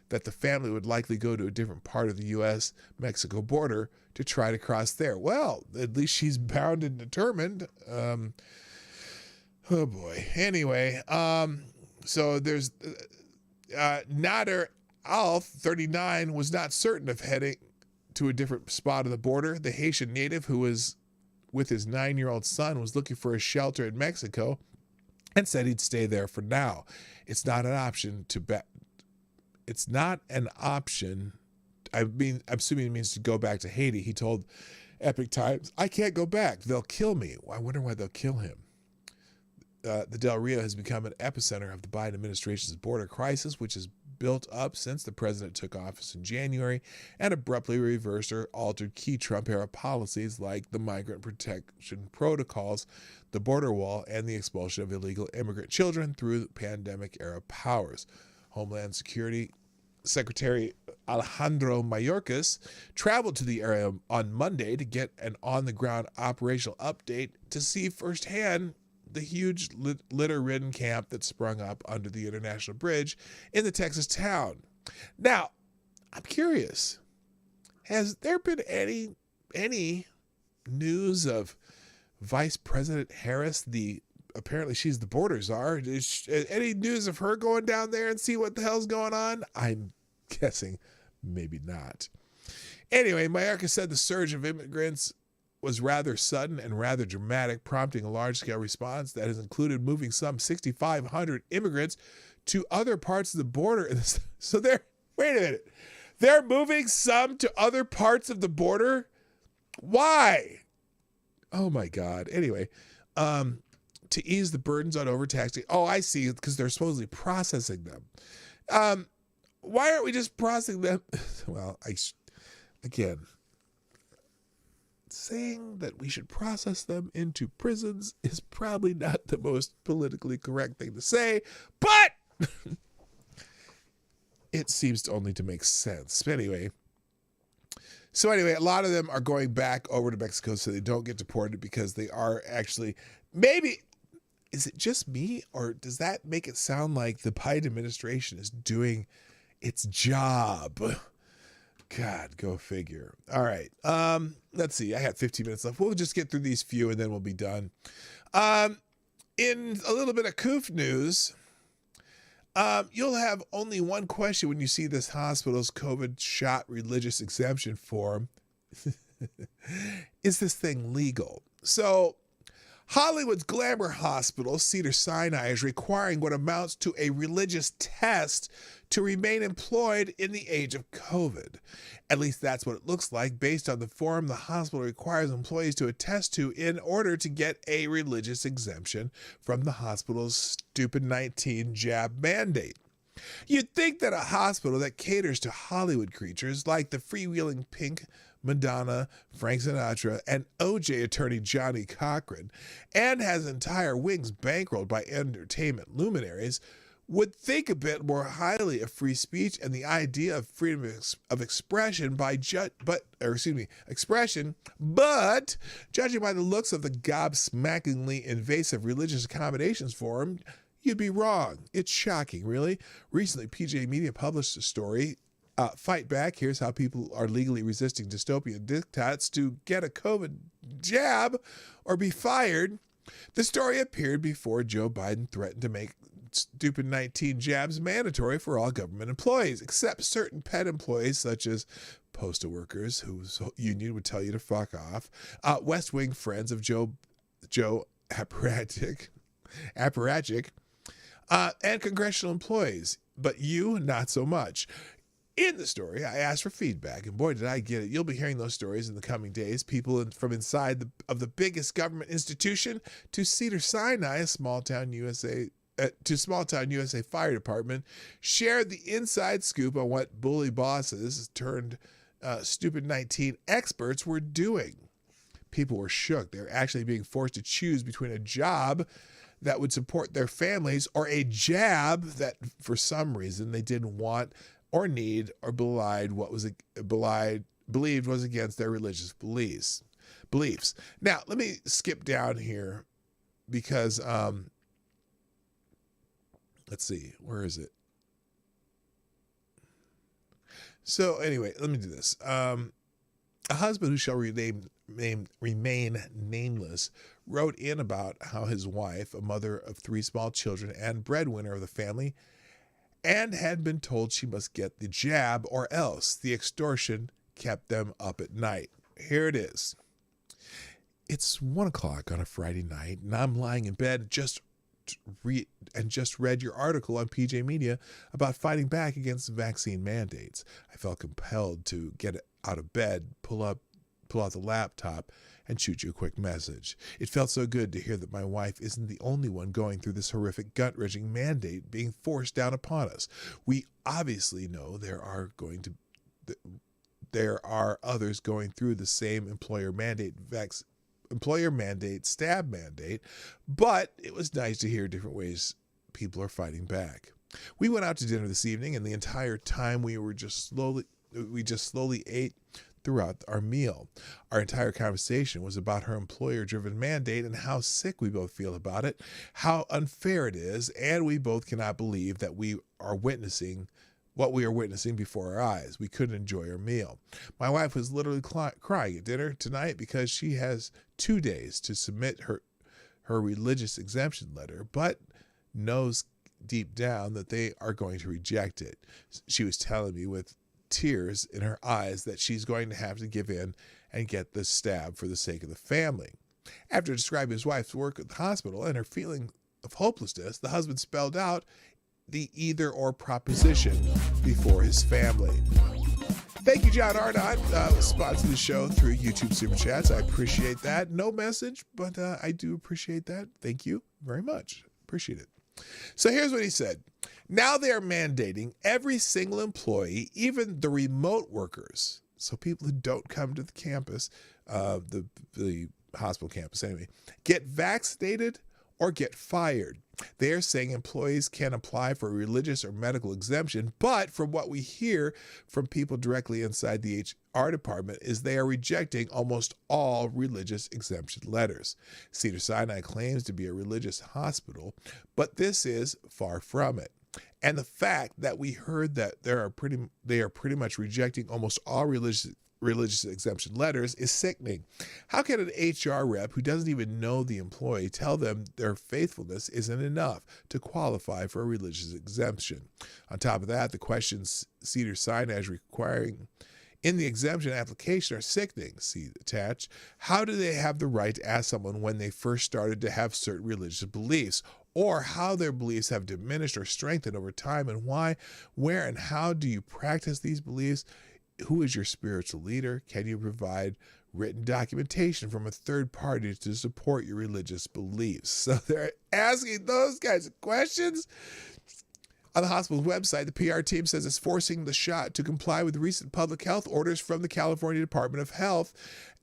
that the family would likely go to a different part of the U.S.-Mexico border to try to cross there. Well, at least she's bound and determined. Oh boy. Anyway, so there's Nader Alf, 39, was not certain of heading to a different spot on the border. The Haitian native, who was with his 9-year-old son, was looking for a shelter in Mexico and said he'd stay there for now. It's not an option It's not an option. I'm assuming it means to go back to Haiti. He told Epic Times, I can't go back. They'll kill me. I wonder why they'll kill him. The Del Rio has become an epicenter of the Biden administration's border crisis, which has built up since the president took office in January and abruptly reversed or altered key Trump-era policies like the migrant protection protocols, the border wall, and the expulsion of illegal immigrant children through pandemic-era powers. Homeland Security Secretary Alejandro Mayorkas traveled to the area on Monday to get an on-the-ground operational update to see firsthand the huge litter-ridden camp that sprung up under the International Bridge in the Texas town. Now, I'm curious, has there been any news of Vice President Harris, apparently she's the border czar. Any news of her going down there and see what the hell's going on? I'm guessing maybe not. Anyway, Mayorkas said the surge of immigrants was rather sudden and rather dramatic, prompting a large-scale response that has included moving some 6,500 immigrants to other parts of the border. So wait a minute. They're moving some to other parts of the border? Why? Oh my God. Anyway, to ease the burdens on overtaxing. Oh, I see, because they're supposedly processing them. Why aren't we just processing them? Well, again, saying that we should process them into prisons is probably not the most politically correct thing to say, but it seems only to make sense. Anyway, So anyway, a lot of them are going back over to Mexico so they don't get deported because they are actually, maybe, is it just me or does that make it sound like the Biden administration is doing its job? God, go figure. All right. Let's see. I had 15 minutes left. We'll just get through these few and then we'll be done. In a little bit of COOF news, you'll have only one question when you see this hospital's COVID shot religious exemption form. Is this thing legal? So Hollywood's glamour hospital, Cedars-Sinai, is requiring what amounts to a religious test to remain employed in the age of COVID. At least that's what it looks like based on the form the hospital requires employees to attest to in order to get a religious exemption from the hospital's stupid 19 jab mandate. You'd think that a hospital that caters to Hollywood creatures like the freewheeling Pink, Madonna, Frank Sinatra, and OJ attorney Johnny Cochran, and has entire wings bankrolled by entertainment luminaries, would think a bit more highly of free speech and the idea of freedom of expression but judging by the looks of the gobsmackingly invasive religious accommodations forum, you'd be wrong. It's shocking, really. Recently, PJ Media published a story, Fight Back, here's how people are legally resisting dystopian diktats to get a COVID jab or be fired. The story appeared before Joe Biden threatened to make stupid 19 jabs mandatory for all government employees, except certain pet employees such as postal workers whose union would tell you to fuck off, West Wing friends of Joe Apparatchik, and congressional employees. But you, not so much. In the story, I asked for feedback, and boy, did I get it. You'll be hearing those stories in the coming days. People from inside of the biggest government institution to Cedars-Sinai, a small-town USA Fire Department, shared the inside scoop on what bully bosses turned stupid 19 experts were doing. People were shook. They were actually being forced to choose between a job that would support their families or a jab that, for some reason, they didn't want or need or believed was against their religious beliefs. Now, let me skip down here because, let's see, where is it? So anyway, let me do this. A husband who shall remain nameless wrote in about how his wife, a mother of 3 small children and breadwinner of the family, and had been told she must get the jab or else the extortion kept them up at night. Here it is. It's 1 o'clock on a Friday night, and I'm lying in bed just read your article on PJ Media about fighting back against the vaccine mandates. I felt compelled to get out of bed, pull out the laptop, and shoot you a quick message. It felt so good to hear that my wife isn't the only one going through this horrific gut-wrenching mandate being forced down upon us. We obviously know there are others going through the same employer mandate, stab mandate, but it was nice to hear different ways people are fighting back. We went out to dinner this evening, and the entire time we just slowly ate throughout our meal. Our entire conversation was about her employer-driven mandate and how sick we both feel about it, how unfair it is, and we both cannot believe that we are witnessing what we are witnessing before our eyes. We couldn't enjoy our meal. My wife was literally crying at dinner tonight because she has 2 days to submit her religious exemption letter, but knows deep down that they are going to reject it. She was telling me with tears in her eyes that she's going to have to give in and get the stab for the sake of the family. After describing his wife's work at the hospital and her feeling of hopelessness, the husband spelled out the either-or proposition before his family. Thank you, John Arnott, sponsoring the show through YouTube Super Chats. I appreciate that. No message, but I do appreciate that. Thank you very much. Appreciate it. So here's what he said. Now they are mandating every single employee, even the remote workers, so people who don't come to the campus, the hospital campus anyway, get vaccinated or get fired. They are saying employees can apply for a religious or medical exemption, but from what we hear from people directly inside the HR department is they are rejecting almost all religious exemption letters. Cedars-Sinai claims to be a religious hospital, but this is far from it. And the fact that we heard that they are pretty much rejecting almost all religious exemption letters is sickening. How can an HR rep who doesn't even know the employee tell them their faithfulness isn't enough to qualify for a religious exemption? On top of that, the questions Cedars-Sinai is requiring in the exemption application are sickening. See attached. How do they have the right to ask someone when they first started to have certain religious beliefs, or how their beliefs have diminished or strengthened over time, and why, where, and how do you practice these beliefs? Who is your spiritual leader? Can you provide written documentation from a third party to support your religious beliefs? So they're asking those kinds of questions. On the hospital's website, the PR team says it's forcing the shot to comply with recent public health orders from the California Department of Health.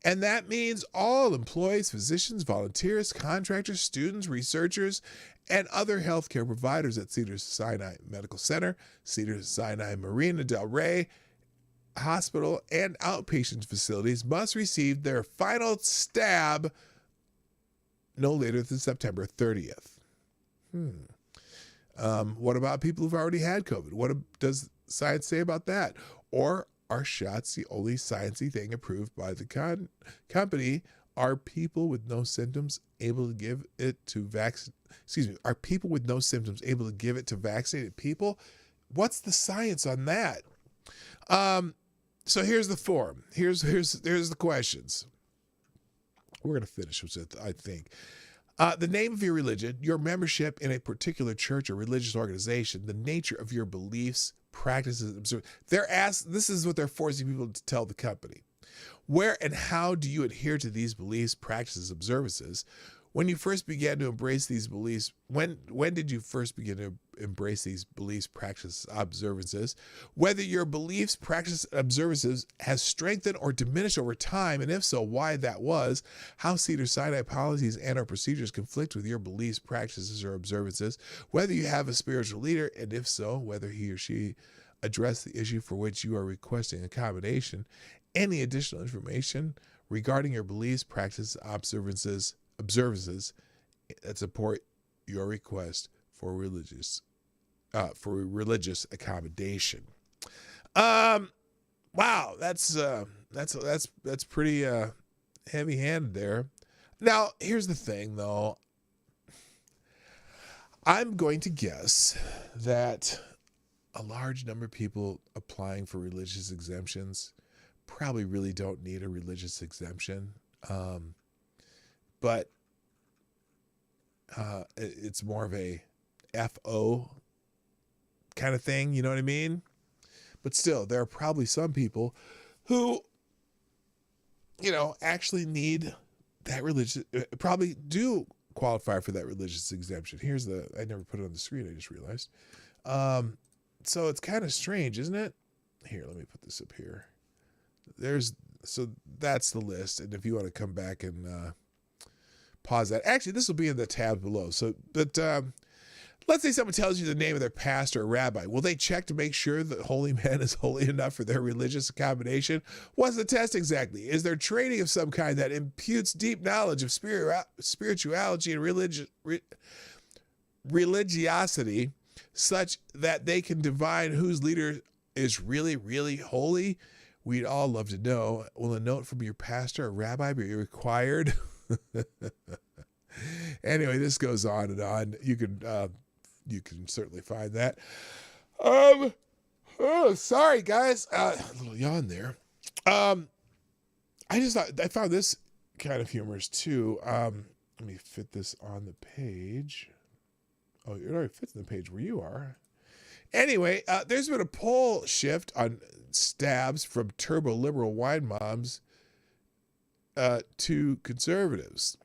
And that means all employees, physicians, volunteers, contractors, students, researchers, and other healthcare providers at Cedars-Sinai Medical Center, Cedars-Sinai Marina Del Rey Hospital, and outpatient facilities must receive their final stab no later than September 30th. What about people who've already had COVID? What does science say about that? Or are shots the only sciencey thing approved by the company? Are people with no symptoms able to give it to Are people with no symptoms able to give it to vaccinated people? What's the science on that? So here's the form. Here's the questions. We're going to finish with it, I think. The name of your religion, your membership in a particular church or religious organization, the nature of your beliefs, practices, this is what they're forcing people to tell the company. Where and how do you adhere to these beliefs, practices, observances? When you first began to embrace these beliefs, when did you first begin to embrace these beliefs, practices, observances? Whether your beliefs, practices, observances has strengthened or diminished over time, and if so, why that was, how Cedars-Sinai policies and or procedures conflict with your beliefs, practices, or observances, whether you have a spiritual leader, and if so, whether he or she addressed the issue for which you are requesting accommodation, any additional information regarding your beliefs, practices, observances that support your request for religious accommodation. Wow, that's pretty heavy-handed there. Now, here's the thing, though. I'm going to guess that a large number of people applying for religious exemptions probably really don't need a religious exemption. But it's more of a FO kind of thing, you know what I mean? But still, there are probably some people who, actually need that religious, probably do qualify for that religious exemption. I never put it on the screen, I just realized. So it's kind of strange, isn't it? Here, let me put this up here. So that's the list. And if you want to come back and pause that. Actually, this will be in the tab below. But let's say someone tells you the name of their pastor or rabbi. Will they check to make sure the holy man is holy enough for their religious accommodation? What's the test exactly? Is there training of some kind that imputes deep knowledge of spirituality and religiosity such that they can divine whose leader is really, really holy? We'd all love to know. Will a note from your pastor or rabbi be required? Anyway, this goes on and on. You can certainly find that. Sorry guys, a little yawn there. I found this kind of humorous too. Let me fit this on the page. Oh, it already fits on the page where you are. Anyway, there's been a poll shift on stabs from turbo liberal wine moms to conservatives.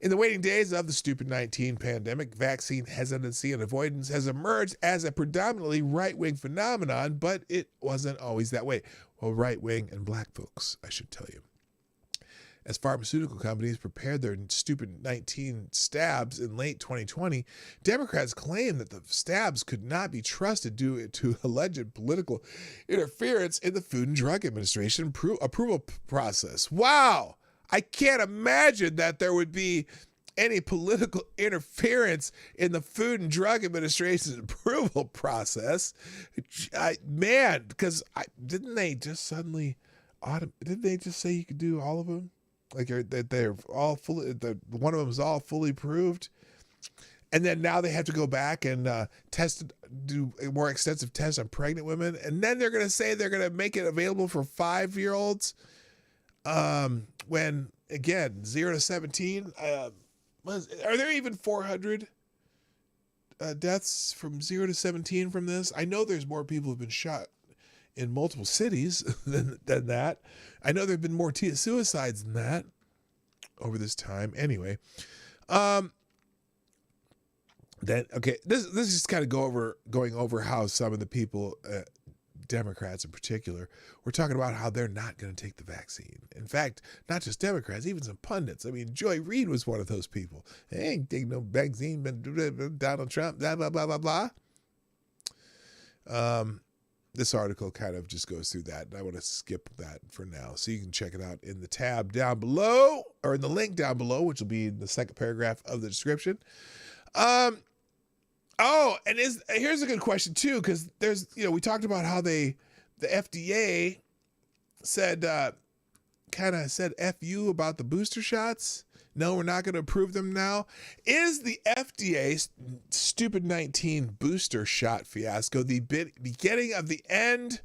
In the waning days of the stupid 19 pandemic, vaccine hesitancy and avoidance has emerged as a predominantly right-wing phenomenon, but it wasn't always that way. Well, right-wing and black folks, I should tell you. As pharmaceutical companies prepared their stupid 19 stabs in late 2020, Democrats claimed that the stabs could not be trusted due to alleged political interference in the Food and Drug Administration approval process. Wow! I can't imagine that there would be any political interference in the Food and Drug Administration's approval process. Because didn't they just suddenly, didn't they just say you could do all of them? Like that they're all fully, one of them is all fully approved, and then now they have to go back and do more extensive tests on pregnant women, and then they're going to say they're going to make it available for 5-year-olds. When again 0 to 17, are there even 400 deaths from 0 to 17 from this? I know there's more people who've been shot in multiple cities than that. I know there've been more suicides than that over this time. Anyway, this is just kind of going over how some of the people, Democrats in particular, were talking about how they're not going to take the vaccine. In fact, not just Democrats, even some pundits. I mean, Joy Reid was one of those people. They ain't taking no vaccine, Donald Trump, blah, blah, blah, blah, blah. This article kind of just goes through that, and I want to skip that for now. So you can check it out in the tab down below, or in the link down below, which will be in the second paragraph of the description. Here's a good question too, because there's, we talked about how the FDA said, kind of said F you about the booster shots. No, we're not going to approve them now. Is the FDA's stupid 19 booster shot fiasco the beginning of the end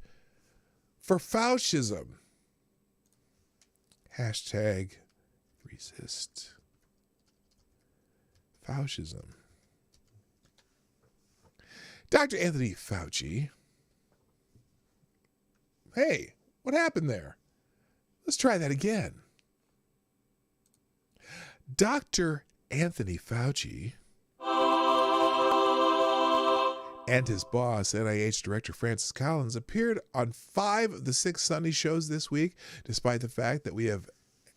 for Faucism? Hashtag resist Faucism. Dr. Anthony Fauci. Hey, what happened there? Let's try that again. Dr. Anthony Fauci and his boss, NIH Director Francis Collins, appeared on 5 of the 6 Sunday shows this week, despite the fact that we have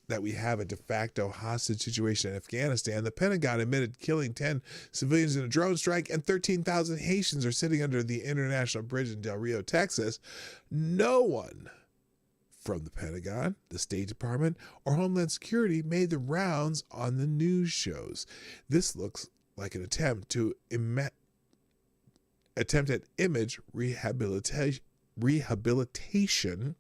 a de facto hostage situation in Afghanistan. The Pentagon admitted killing 10 civilians in a drone strike, and 13,000 Haitians are sitting under the International Bridge in Del Rio, Texas. No one from the Pentagon, the State Department, or Homeland Security made the rounds on the news shows. This looks like an attempt at image rehabilitation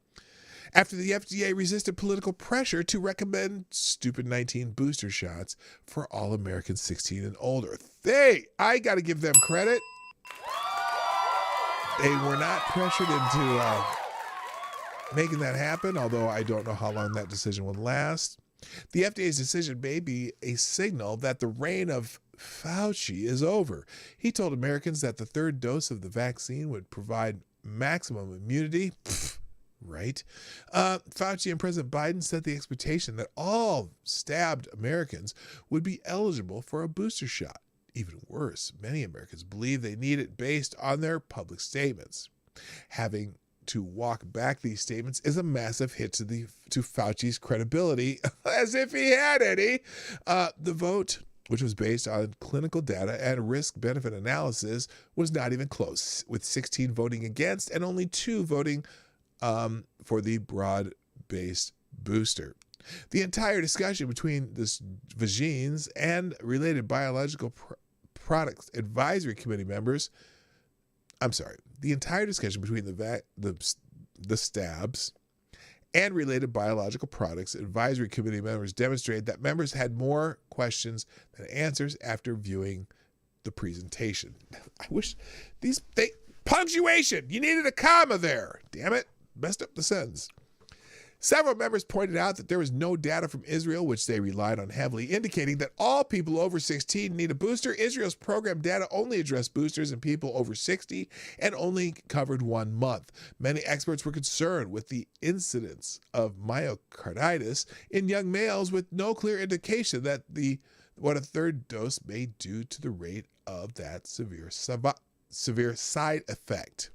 after the FDA resisted political pressure to recommend stupid 19 booster shots for all Americans 16 and older. I got to give them credit. They were not pressured into making that happen, although I don't know how long that decision will last. The FDA's decision may be a signal that the reign of Fauci is over. He told Americans that the 3rd dose of the vaccine would provide maximum immunity. Right? Fauci and President Biden set the expectation that all stabbed Americans would be eligible for a booster shot. Even worse, many Americans believe they need it based on their public statements. Having to walk back these statements is a massive hit to Fauci's credibility, as if he had any. The vote, which was based on clinical data and risk-benefit analysis, was not even close, with 16 voting against and only 2 voting for the broad-based booster. The entire discussion between the vaccines and related biological products advisory committee members, the entire discussion between the stabs and related biological products advisory committee members demonstrated that members had more questions than answers after viewing the presentation. I wish punctuation, you needed a comma there. Damn it. Messed up the sentence. Several members pointed out that there was no data from Israel, which they relied on heavily, indicating that all people over 16 need a booster. Israel's program data only addressed boosters in people over 60 and only covered 1 month. Many experts were concerned with the incidence of myocarditis in young males, with no clear indication that what a 3rd dose may do to the rate of that severe side effect.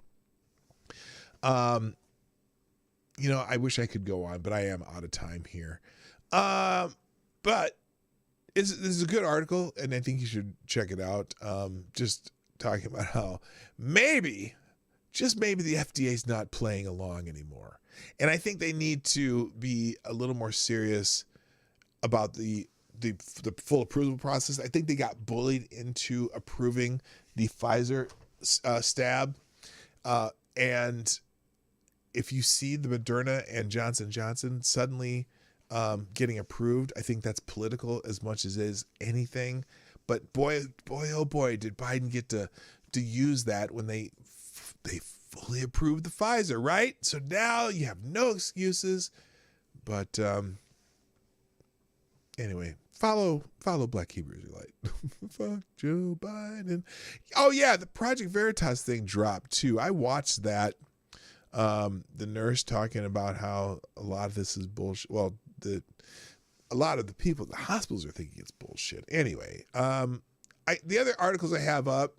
I wish I could go on, but I am out of time here. But this is a good article, and I think you should check it out. Just talking about how maybe, just maybe, the FDA is not playing along anymore. And I think they need to be a little more serious about the full approval process. I think they got bullied into approving the Pfizer stab. And if you see the Moderna and Johnson & Johnson suddenly getting approved, I think that's political as much as it is anything. But boy, oh boy, did Biden get to use that when they fully approved the Pfizer, right? So now you have no excuses. But anyway, follow Black Hebrew Israelite. Fuck Joe Biden. Oh yeah, the Project Veritas thing dropped too. I watched that. The nurse talking about how a lot of this is bullshit. Well, a lot of the people at the hospitals are thinking it's bullshit. Anyway, the other articles I have up,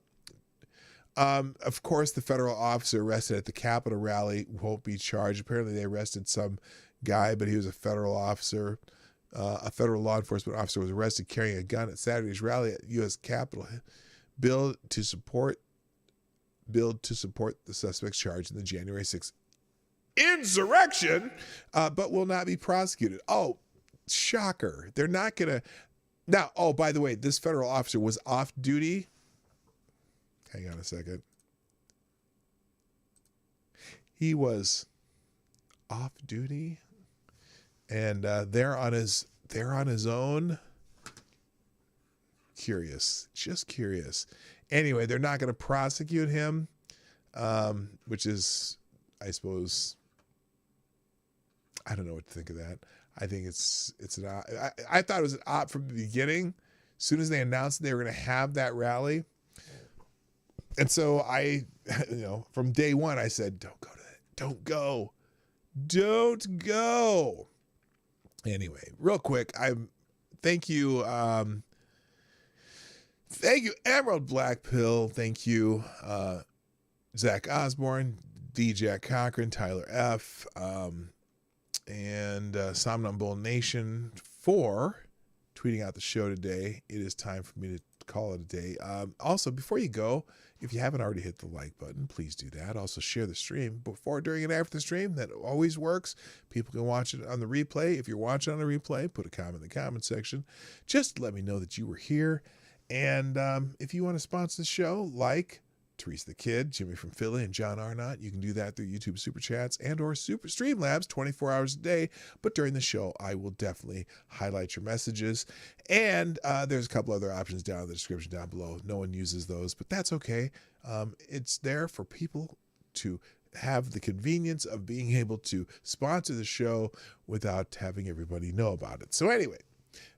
of course, the federal officer arrested at the Capitol rally won't be charged. Apparently they arrested some guy, but he was a federal officer. A federal law enforcement officer was arrested carrying a gun at Saturday's rally at U.S. Capitol. Billed to support the suspects charged in the January 6th insurrection, but will not be prosecuted. Oh, shocker. They're not going to. Now, oh, by the way, this federal officer was off duty. Hang on a second. He was off duty, and they're on his own. Just curious. Anyway, they're not going to prosecute him, which is, I suppose, I don't know what to think of that. I think it's an op. I thought it was an op from the beginning. As soon as they announced they were going to have that rally, and so from day one, I said, "Don't go to that. Don't go." Anyway, real quick, thank you. Thank you, Emerald Black Pill. Thank you, Zach Osborne, DJ Cochran, Tyler F., and Somnambule Nation for tweeting out the show today. It is time for me to call it a day. Also, before you go, if you haven't already hit the like button, please do that. Also, share the stream before, during, and after the stream. That always works. People can watch it on the replay. If you're watching on the replay, put a comment in the comment section. Just let me know that you were here. And if you want to sponsor the show, like Teresa the Kid, Jimmy from Philly, and John Arnott, you can do that through YouTube Super Chats and or Super Streamlabs 24 hours a day. But during the show, I will definitely highlight your messages. And there's a couple other options down in the description down below. No one uses those, but that's okay. It's there for people to have the convenience of being able to sponsor the show without having everybody know about it. So anyway,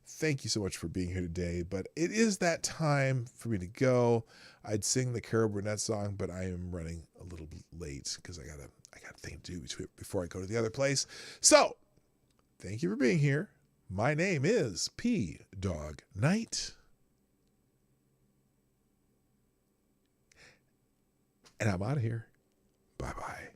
thank you so much for being here today, but it is that time for me to go. I'd sing the Carol Burnett song, but I am running a little late because I got a thing to do before I go to the other place. So, thank you for being here. My name is PDawgKnight, and I'm out of here. Bye-bye.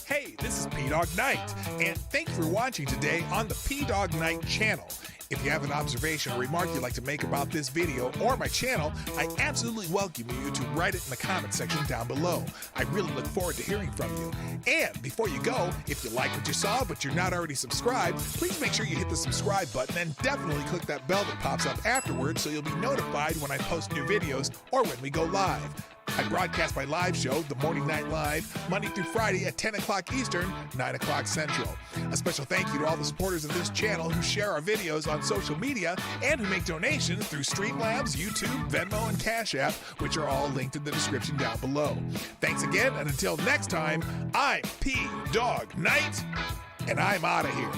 Hey, this is PDawgKnight, and thank you for watching today on the PDawgKnight channel. If you have an observation or remark you'd like to make about this video or my channel, I absolutely welcome you to write it in the comment section down below. I really look forward to hearing from you. And before you go, if you like what you saw but you're not already subscribed, please make sure you hit the subscribe button and definitely click that bell that pops up afterwards so you'll be notified when I post new videos or when we go live. I broadcast my live show, The Morning Night Live, Monday through Friday at 10 o'clock Eastern, 9 o'clock Central. A special thank you to all the supporters of this channel who share our videos on social media and who make donations through Streamlabs, YouTube, Venmo, and Cashapp, which are all linked in the description down below. Thanks again, and until next time, I'm PDawgKnight, and I'm out of here.